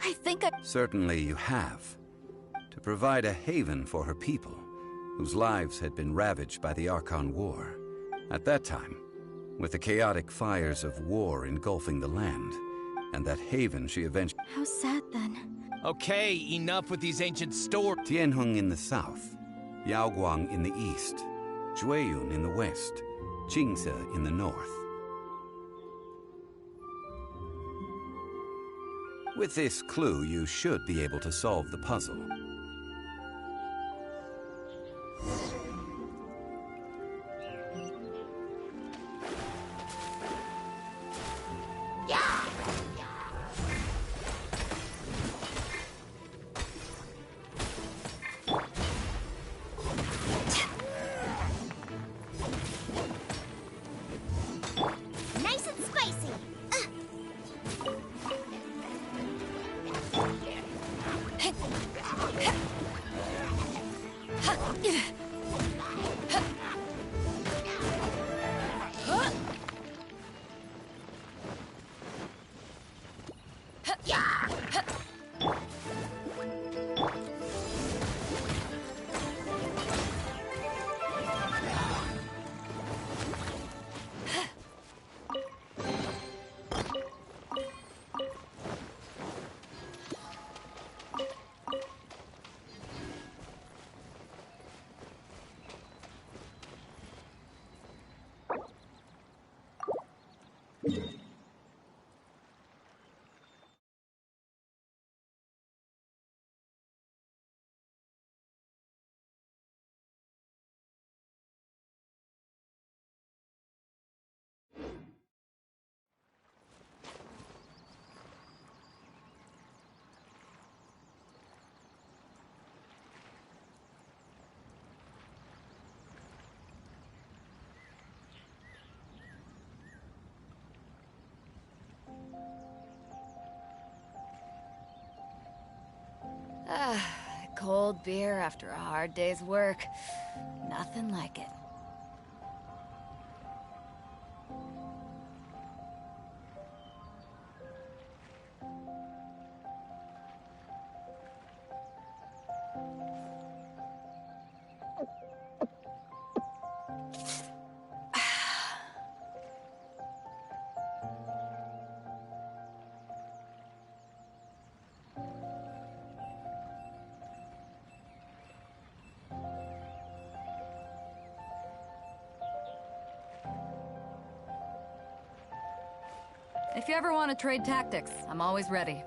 Speaker 12: I think I...
Speaker 11: Certainly you have. To provide a haven for her people, whose lives had been ravaged by the Archon War. At that time, with the chaotic fires of war engulfing the land, and that haven she eventually...
Speaker 12: How sad, then.
Speaker 16: Okay, enough with these ancient stories.
Speaker 11: Tianheng in the south, Yaoguang in the east, Jueyun in the west, Qingce in the north. With this clue, you should be able to solve the puzzle.
Speaker 14: Nice and spicy.
Speaker 3: Cold beer after a hard day's work. Nothing like it.
Speaker 17: If you ever want to trade tactics, I'm always ready.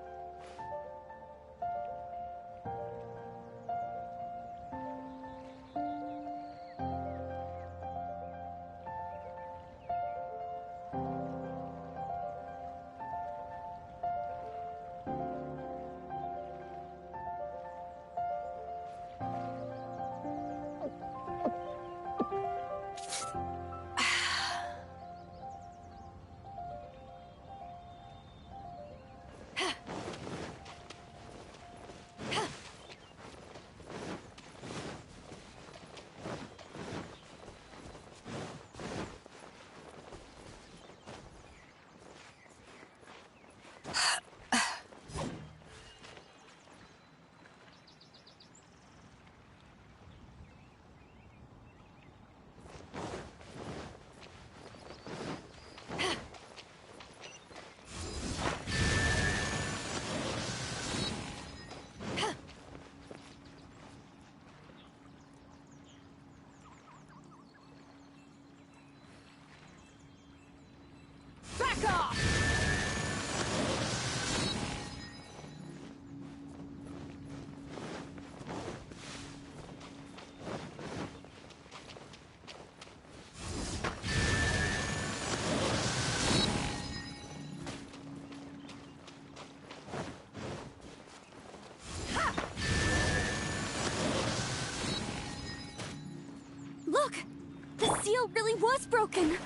Speaker 12: seal really was broken.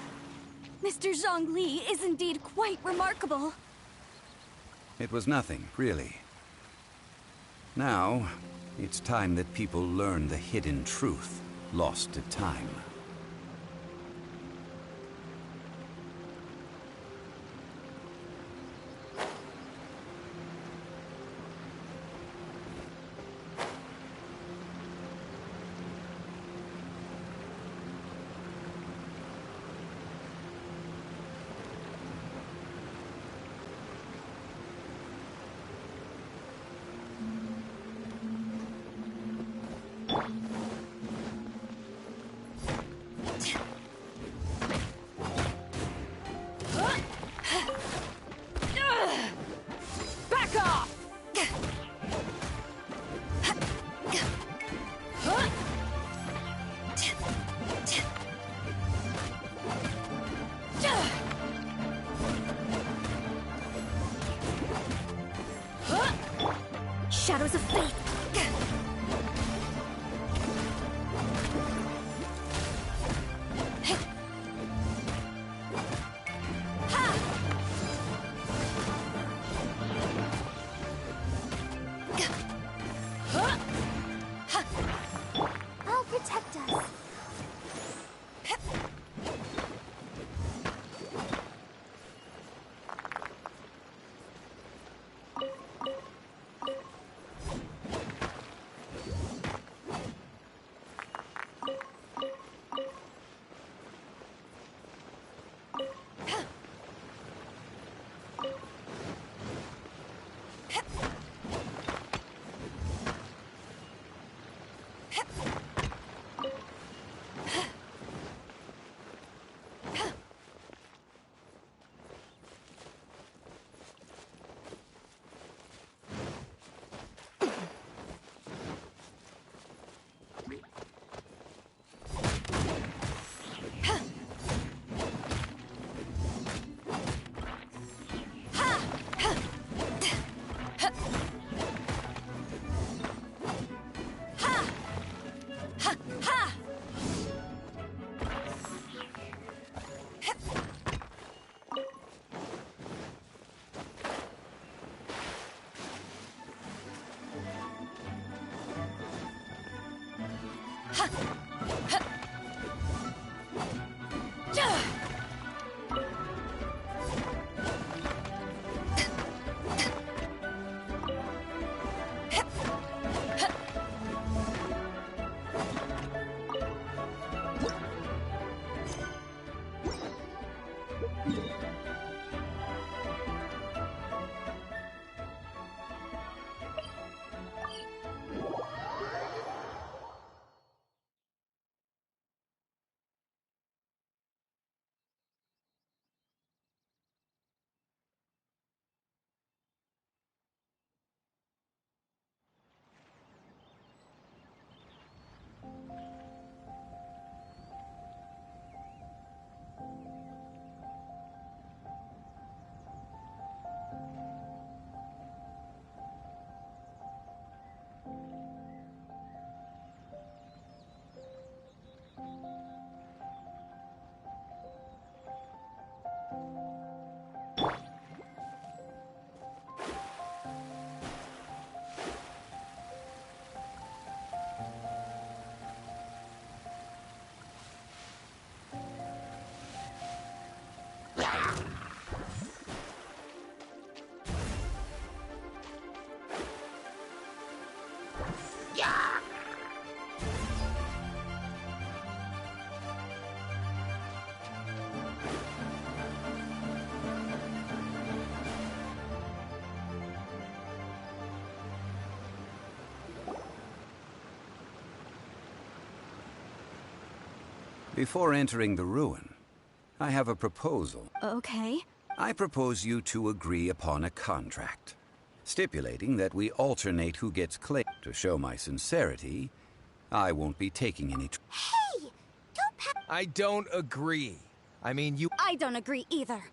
Speaker 12: Mr. Zhongli is indeed quite remarkable.
Speaker 11: It was nothing, really. Now, it's time that people learn the hidden truth lost to time.
Speaker 3: Back off!
Speaker 8: Shadows of Fate.
Speaker 14: I'll protect us.
Speaker 11: Before entering the ruin, I have a proposal.
Speaker 12: Okay.
Speaker 11: I propose you two agree upon a contract, stipulating that we alternate who gets claim. To show my sincerity, I won't be taking any...
Speaker 14: Hey!
Speaker 16: I don't agree. I mean, you...
Speaker 12: I don't agree either.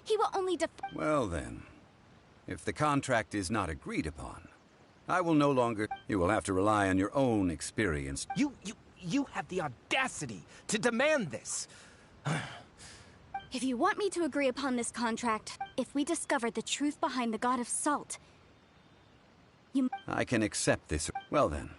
Speaker 12: He will only
Speaker 11: Well then, if the contract is not agreed upon, I will no longer... You will have to rely on your own experience.
Speaker 16: you have the audacity to demand this?
Speaker 12: If you want me to agree upon this contract, if we discover the truth behind the God of Salt, you...
Speaker 11: I can accept this. Well then.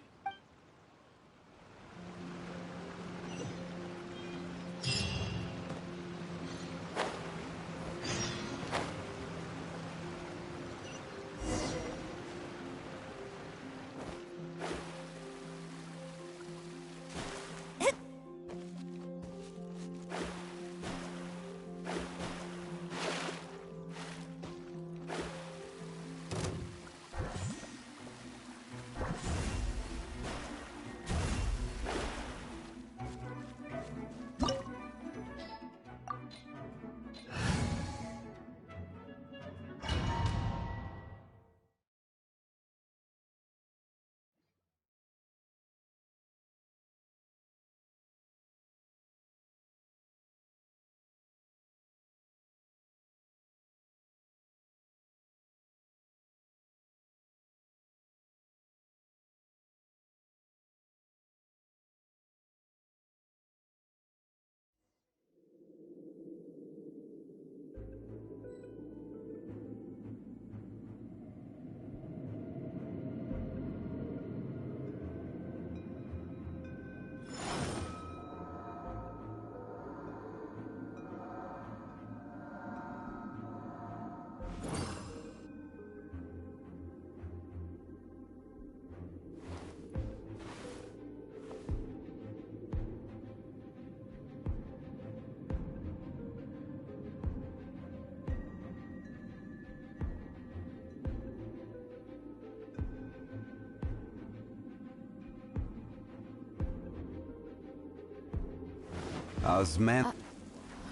Speaker 11: Osman...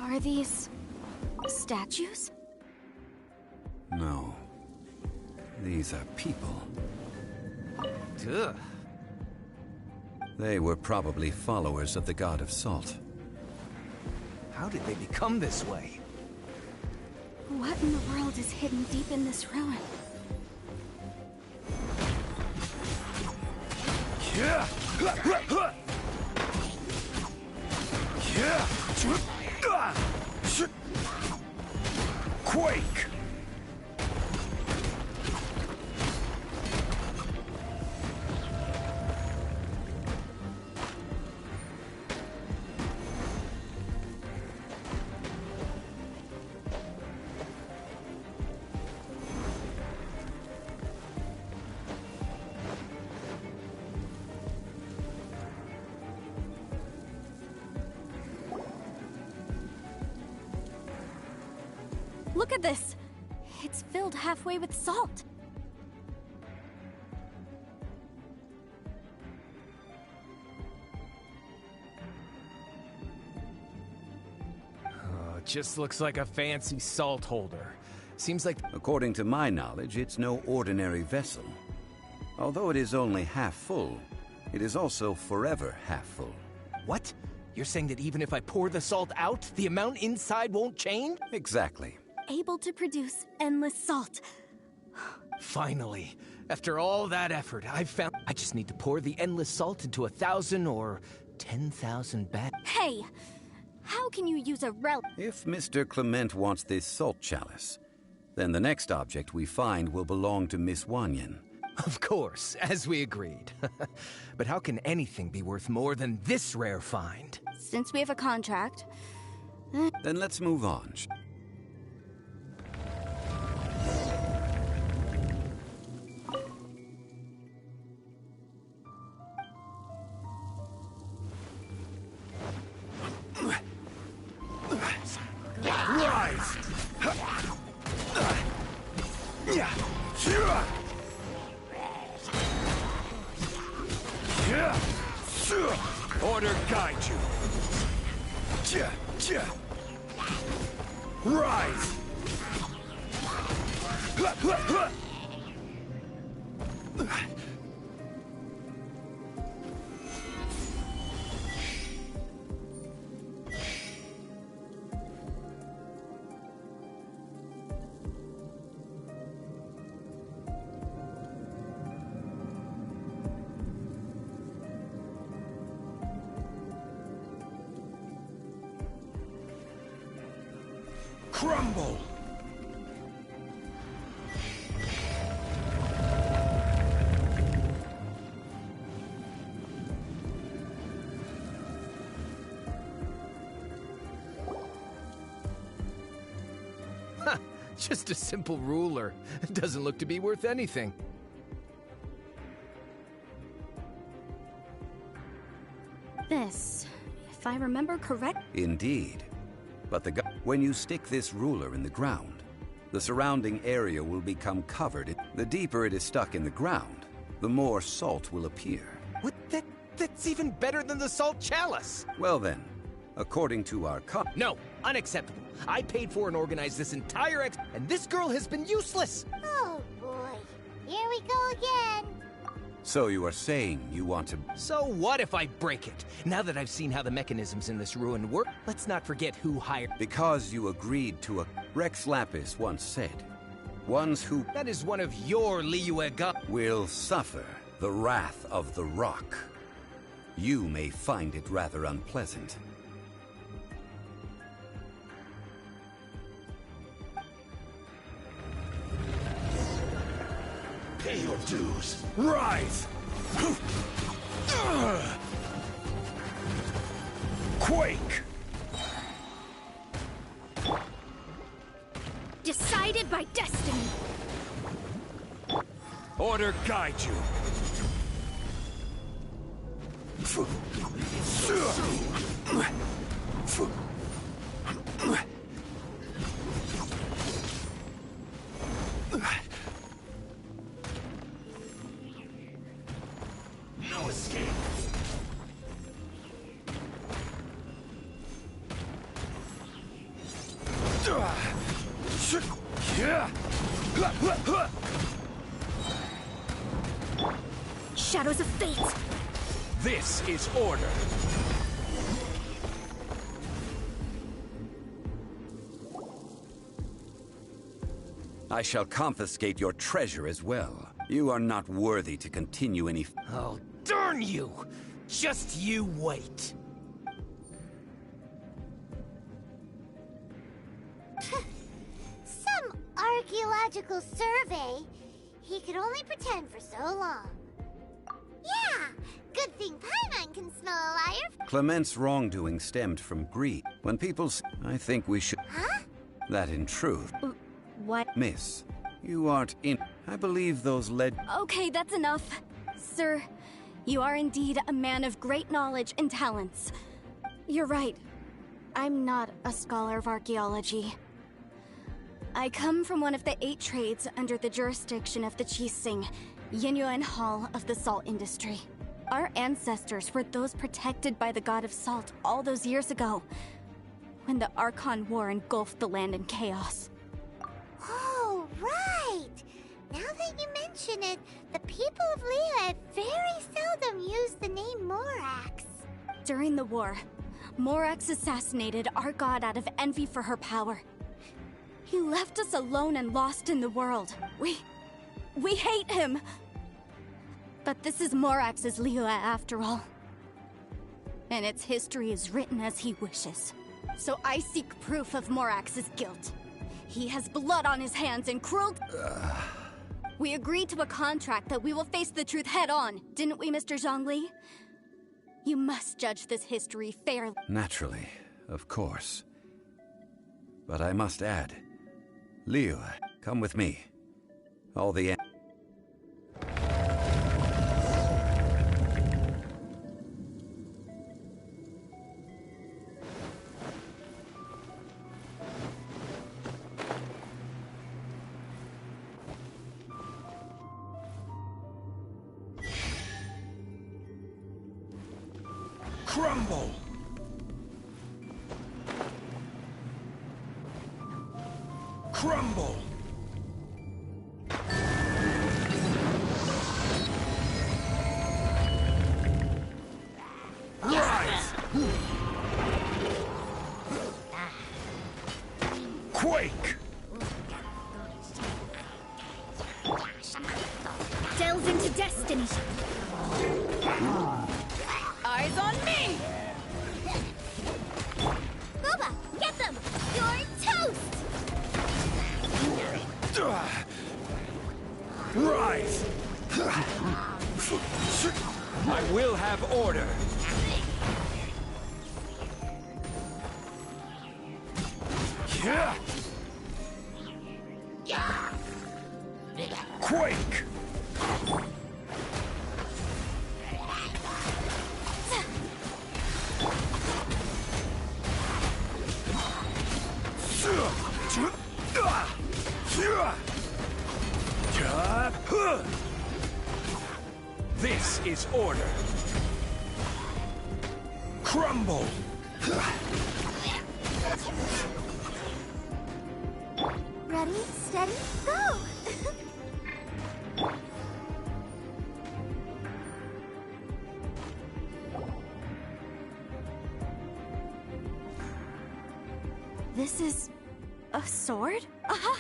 Speaker 12: Are these... statues?
Speaker 11: No. These are people.
Speaker 16: Ugh.
Speaker 11: They were probably followers of the God of Salt.
Speaker 16: How did they become this way?
Speaker 12: What in the world is hidden deep in this ruin?
Speaker 9: Yeah! Quake!
Speaker 12: Look at this! It's filled halfway with salt.
Speaker 16: Oh, it just looks like a fancy salt holder. Seems like...
Speaker 11: According to my knowledge, it's no ordinary vessel. Although it is only half full, it is also forever half full.
Speaker 16: What? You're saying that even if I pour the salt out, the amount inside won't change?
Speaker 11: Exactly.
Speaker 12: Able to produce endless salt.
Speaker 16: Finally. After all that effort, I've found... I just need to pour the endless salt into 1,000 or 10,000 bags.
Speaker 12: Hey! How can you use a relic?
Speaker 11: If Mr. Clement wants this salt chalice, then the next object we find will belong to Miss Wanyan.
Speaker 16: Of course, as we agreed. But how can anything be worth more than this rare find?
Speaker 12: Since we have a contract...
Speaker 11: Then let's move on.
Speaker 9: Order guide you. Rise! Crumble!
Speaker 16: Just a simple ruler. It doesn't look to be worth anything.
Speaker 12: This, if I remember correct...
Speaker 11: Indeed. But when you stick this ruler in the ground, the surrounding area will become covered. The deeper it is stuck in the ground, the more salt will appear.
Speaker 16: What? That's even better than the salt chalice!
Speaker 11: Well then, according to our
Speaker 16: No, unacceptable. I paid for and organized this entire and this girl has been useless!
Speaker 14: Oh boy, here we go again.
Speaker 11: So you are saying you want to...
Speaker 16: So what if I break it? Now that I've seen how the mechanisms in this ruin work, let's not forget who hired...
Speaker 11: Because you agreed to a... Rex Lapis once said, ones who...
Speaker 16: That is one of your Liyue gods...
Speaker 11: will suffer the wrath of the rock. You may find it rather unpleasant.
Speaker 9: Pay your dues. Rise! Quake!
Speaker 8: Decided by destiny.
Speaker 9: Order guide you. No escape.
Speaker 8: Shadows of fate.
Speaker 9: This is order.
Speaker 11: I shall confiscate your treasure as well. You are not worthy to continue any...
Speaker 16: Oh, darn you! Just you wait.
Speaker 14: Some archaeological survey. He could only pretend for so long. Yeah, good thing Paimon can smell a liar.
Speaker 11: Clement's wrongdoing stemmed from greed. When people I think we should...
Speaker 14: Huh?
Speaker 11: That in truth...
Speaker 12: What?
Speaker 11: Miss, you aren't in... I believe those led...
Speaker 12: Okay, that's enough. Sir, you are indeed a man of great knowledge and talents. You're right. I'm not a scholar of archaeology. I come from one of the 8 trades under the jurisdiction of the Qixing, Yinyuan Hall of the salt industry. Our ancestors were those protected by the god of salt all those years ago, when the Archon War engulfed the land in chaos.
Speaker 14: Oh, right! Now that you mention it, the people of Liyue very seldom use the name Morax.
Speaker 12: During the war, Morax assassinated our god out of envy for her power. He left us alone and lost in the world. We hate him! But this is Morax's Liyue after all. And its history is written as he wishes. So I seek proof of Morax's guilt. He has blood on his hands and cruel... We agreed to a contract that we will face the truth head on, didn't we, Mr. Zhongli? You must judge this history fairly.
Speaker 11: Naturally, of course. But I must add, Liyue, come with me. All the...
Speaker 9: Crumble! Crumble! Rise! Quake!
Speaker 8: Delve into destiny.
Speaker 3: Eyes on me!
Speaker 14: Booba, get them! You're toast!
Speaker 9: Rise! I will have order! Quake! This is order. Crumble!
Speaker 14: Ready, steady, go!
Speaker 12: This is a sword? Aha!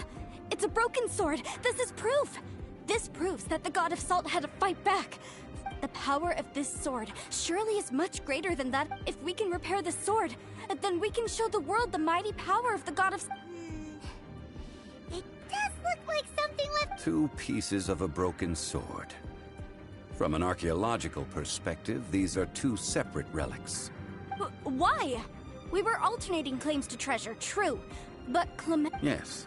Speaker 12: It's a broken sword! This is proof! This proves that the God of Salt had to fight back. The power of this sword surely is much greater than that. If we can repair this sword, then we can show the world the mighty power of the God of...
Speaker 14: It does look like something left...
Speaker 11: 2 pieces of a broken sword. From an archaeological perspective, these are 2 separate relics.
Speaker 12: Why? We were alternating claims to treasure, true. But Clement...
Speaker 11: Yes.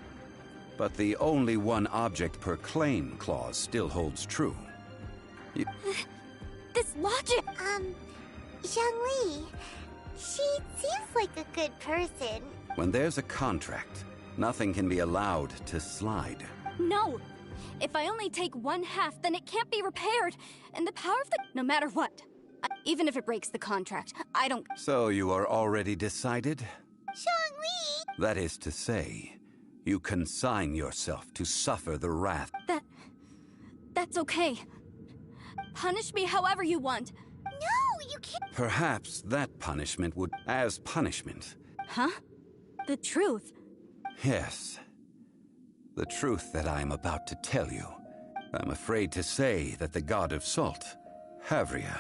Speaker 11: But the only one object per claim clause still holds true.
Speaker 12: This logic...
Speaker 14: Zhongli, she seems like a good person.
Speaker 11: When there's a contract, nothing can be allowed to slide.
Speaker 12: No! If I only take 1/2, then it can't be repaired. And the power of the... No matter what. Even if it breaks the contract, I don't...
Speaker 11: So you are already decided?
Speaker 14: Zhongli!
Speaker 11: That is to say, you consign yourself to suffer the wrath.
Speaker 12: That's okay. Punish me however you want.
Speaker 14: No, you can't...
Speaker 11: Perhaps that punishment would... As punishment.
Speaker 12: Huh? The truth?
Speaker 11: Yes. The truth that I am about to tell you. I'm afraid to say that the God of Salt, Havria,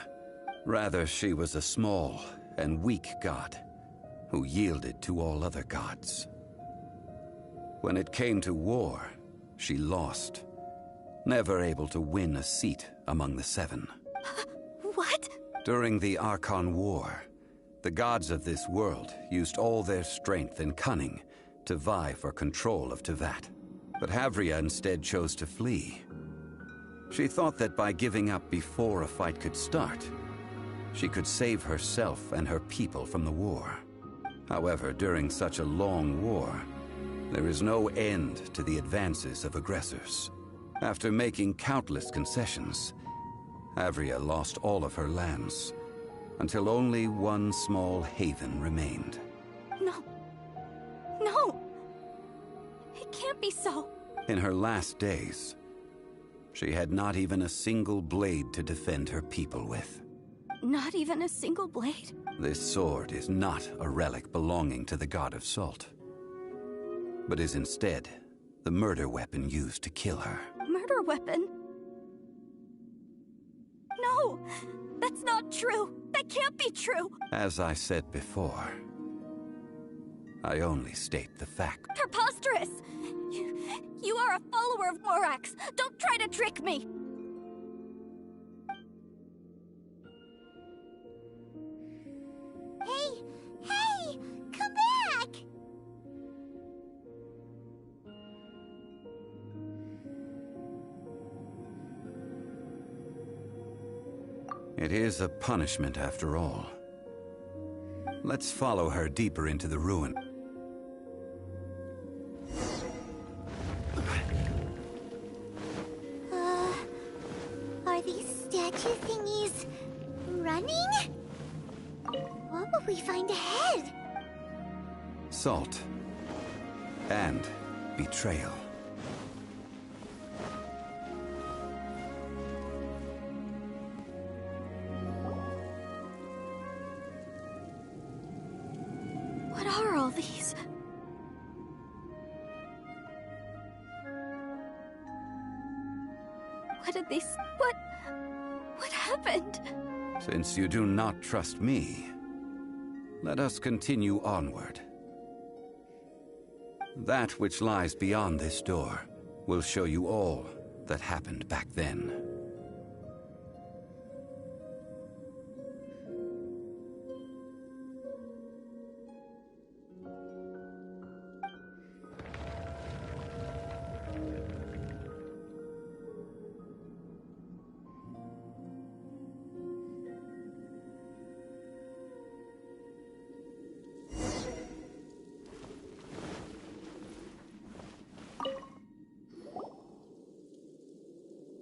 Speaker 11: rather she was a small and weak god who yielded to all other gods. When it came to war, she lost, never able to win a seat among the 7.
Speaker 12: What?
Speaker 11: During the Archon War, the gods of this world used all their strength and cunning to vie for control of Teyvat. But Havria instead chose to flee. She thought that by giving up before a fight could start, she could save herself and her people from the war. However, during such a long war, there is no end to the advances of aggressors. After making countless concessions, Havria lost all of her lands, until only one small haven remained.
Speaker 12: No. No! It can't be so.
Speaker 11: In her last days, she had not even a single blade to defend her people with.
Speaker 12: Not even a single blade?
Speaker 11: This sword is not a relic belonging to the God of Salt, but is instead the murder weapon used to kill her.
Speaker 12: Murder weapon? No! That's not true! That can't be true!
Speaker 11: As I said before, I only state the fact.
Speaker 12: Preposterous! You are a follower of Morax! Don't try to trick me!
Speaker 14: Hey! Come back!
Speaker 11: It is a punishment after all. Let's follow her deeper into the ruin.
Speaker 14: Are these statue thingies running? What will we find ahead?
Speaker 11: Salt. And betrayal.
Speaker 12: What are all these? What did they... What happened?
Speaker 11: Since you do not trust me, let us continue onward. That which lies beyond this door will show you all that happened back then.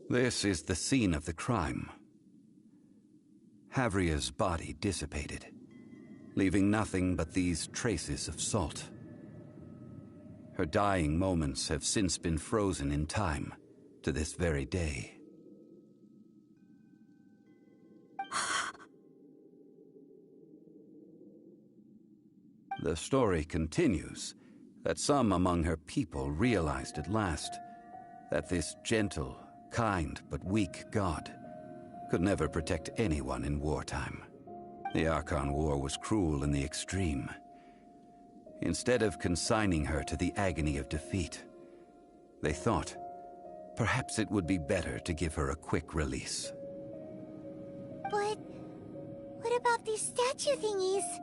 Speaker 11: This is the scene of the crime. Havria's body dissipated, leaving nothing but these traces of salt. Her dying moments have since been frozen in time to this very day. The story continues that some among her people realized at last that this gentle, kind but weak god could never protect anyone in wartime. The Archon War was cruel in the extreme. Instead of consigning her to the agony of defeat, they thought perhaps it would be better to give her a quick release.
Speaker 14: But what about these statue thingies?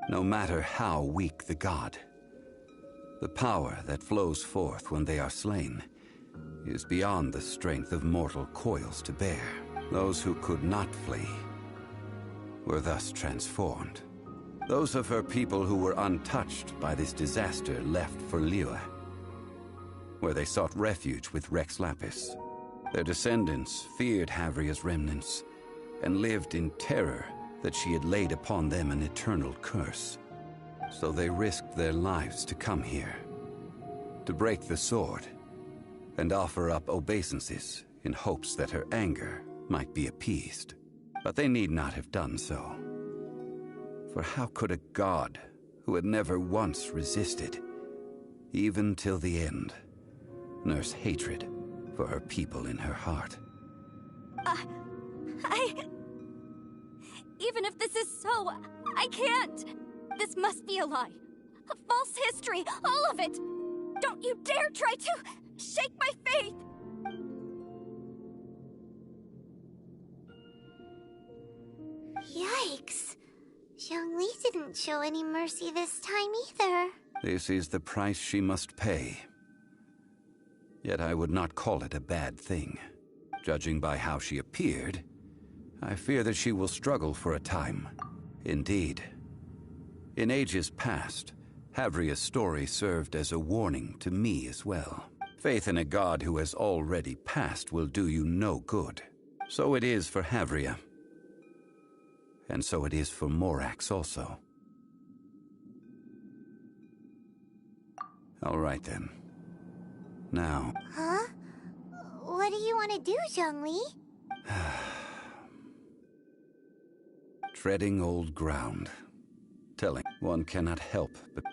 Speaker 11: No matter how weak the god, the power that flows forth when they are slain is beyond the strength of mortal coils to bear. Those who could not flee were thus transformed. Those of her people who were untouched by this disaster left for Liyue, where they sought refuge with Rex Lapis. Their descendants feared Havria's remnants and lived in terror that she had laid upon them an eternal curse. So they risked their lives to come here, to break the sword, and offer up obeisances in hopes that her anger might be appeased. But they need not have done so. For how could a god who had never once resisted, even till the end, nurse hatred for her people in her heart?
Speaker 12: Even if this is so, I can't! This must be a lie. A false history, all of it! Don't you dare try to shake my faith!
Speaker 14: Yikes. Zhongli didn't show any mercy this time either.
Speaker 11: This is the price she must pay. Yet I would not call it a bad thing. Judging by how she appeared, I fear that she will struggle for a time. Indeed. In ages past, Havria's story served as a warning to me as well. Faith in a god who has already passed will do you no good. So it is for Havria. And so it is for Morax also. All right then. Now...
Speaker 14: Huh? What do you want to do, Zhongli?
Speaker 11: Treading old ground. Telling one cannot help but...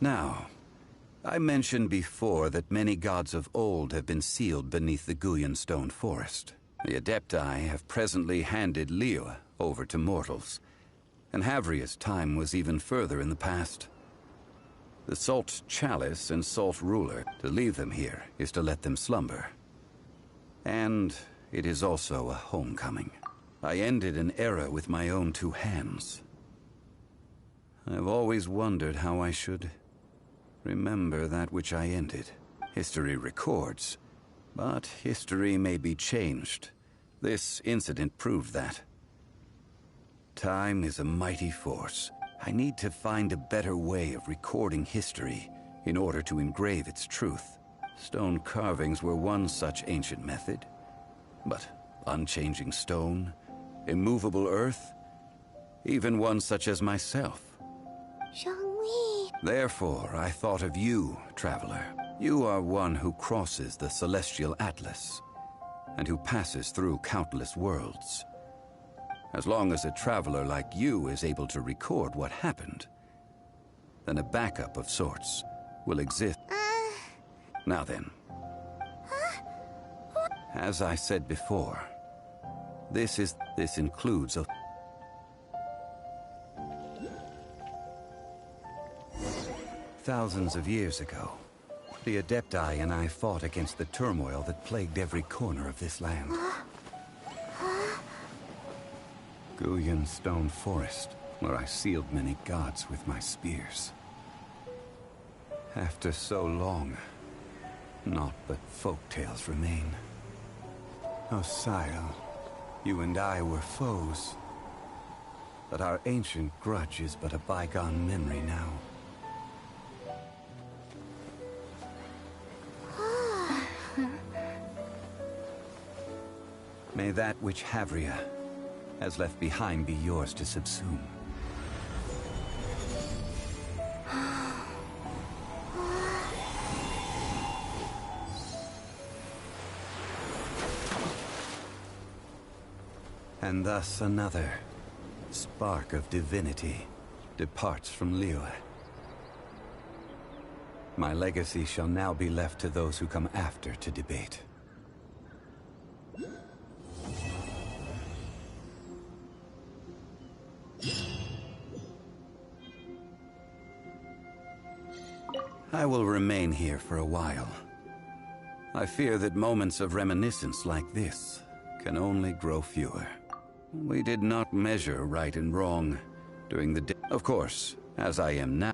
Speaker 11: Now, I mentioned before that many gods of old have been sealed beneath the Guyan stone forest. The Adepti have presently handed Liyue over to mortals, and Havria's time was even further in the past. The Salt Chalice and Salt Ruler, to leave them here is to let them slumber. And it is also a homecoming. I ended an era with my own two hands. I've always wondered how I should remember that which I ended. History records, but history may be changed. This incident proved that. Time is a mighty force. I need to find a better way of recording history in order to engrave its truth. Stone carvings were one such ancient method. But unchanging stone, immovable earth, even one such as myself.
Speaker 14: Zhongli.
Speaker 11: Therefore, I thought of you, traveler. You are one who crosses the Celestial Atlas, and who passes through countless worlds. As long as a traveler like you is able to record what happened, then a backup of sorts will exist. Now then. As I said before, this includes a... Thousands of years ago, the Adepti and I fought against the turmoil that plagued every corner of this land. Guyan Stone Forest, where I sealed many gods with my spears. After so long, naught but folk tales remain. Osial, you and I were foes, but our ancient grudge is but a bygone memory now. May that which Havria has left behind be yours to subsume. And thus another spark of divinity departs from Liyue. My legacy shall now be left to those who come after to debate. I will remain here for a while. I fear that moments of reminiscence like this can only grow fewer. We did not measure right and wrong during the day. Of course, as I am now.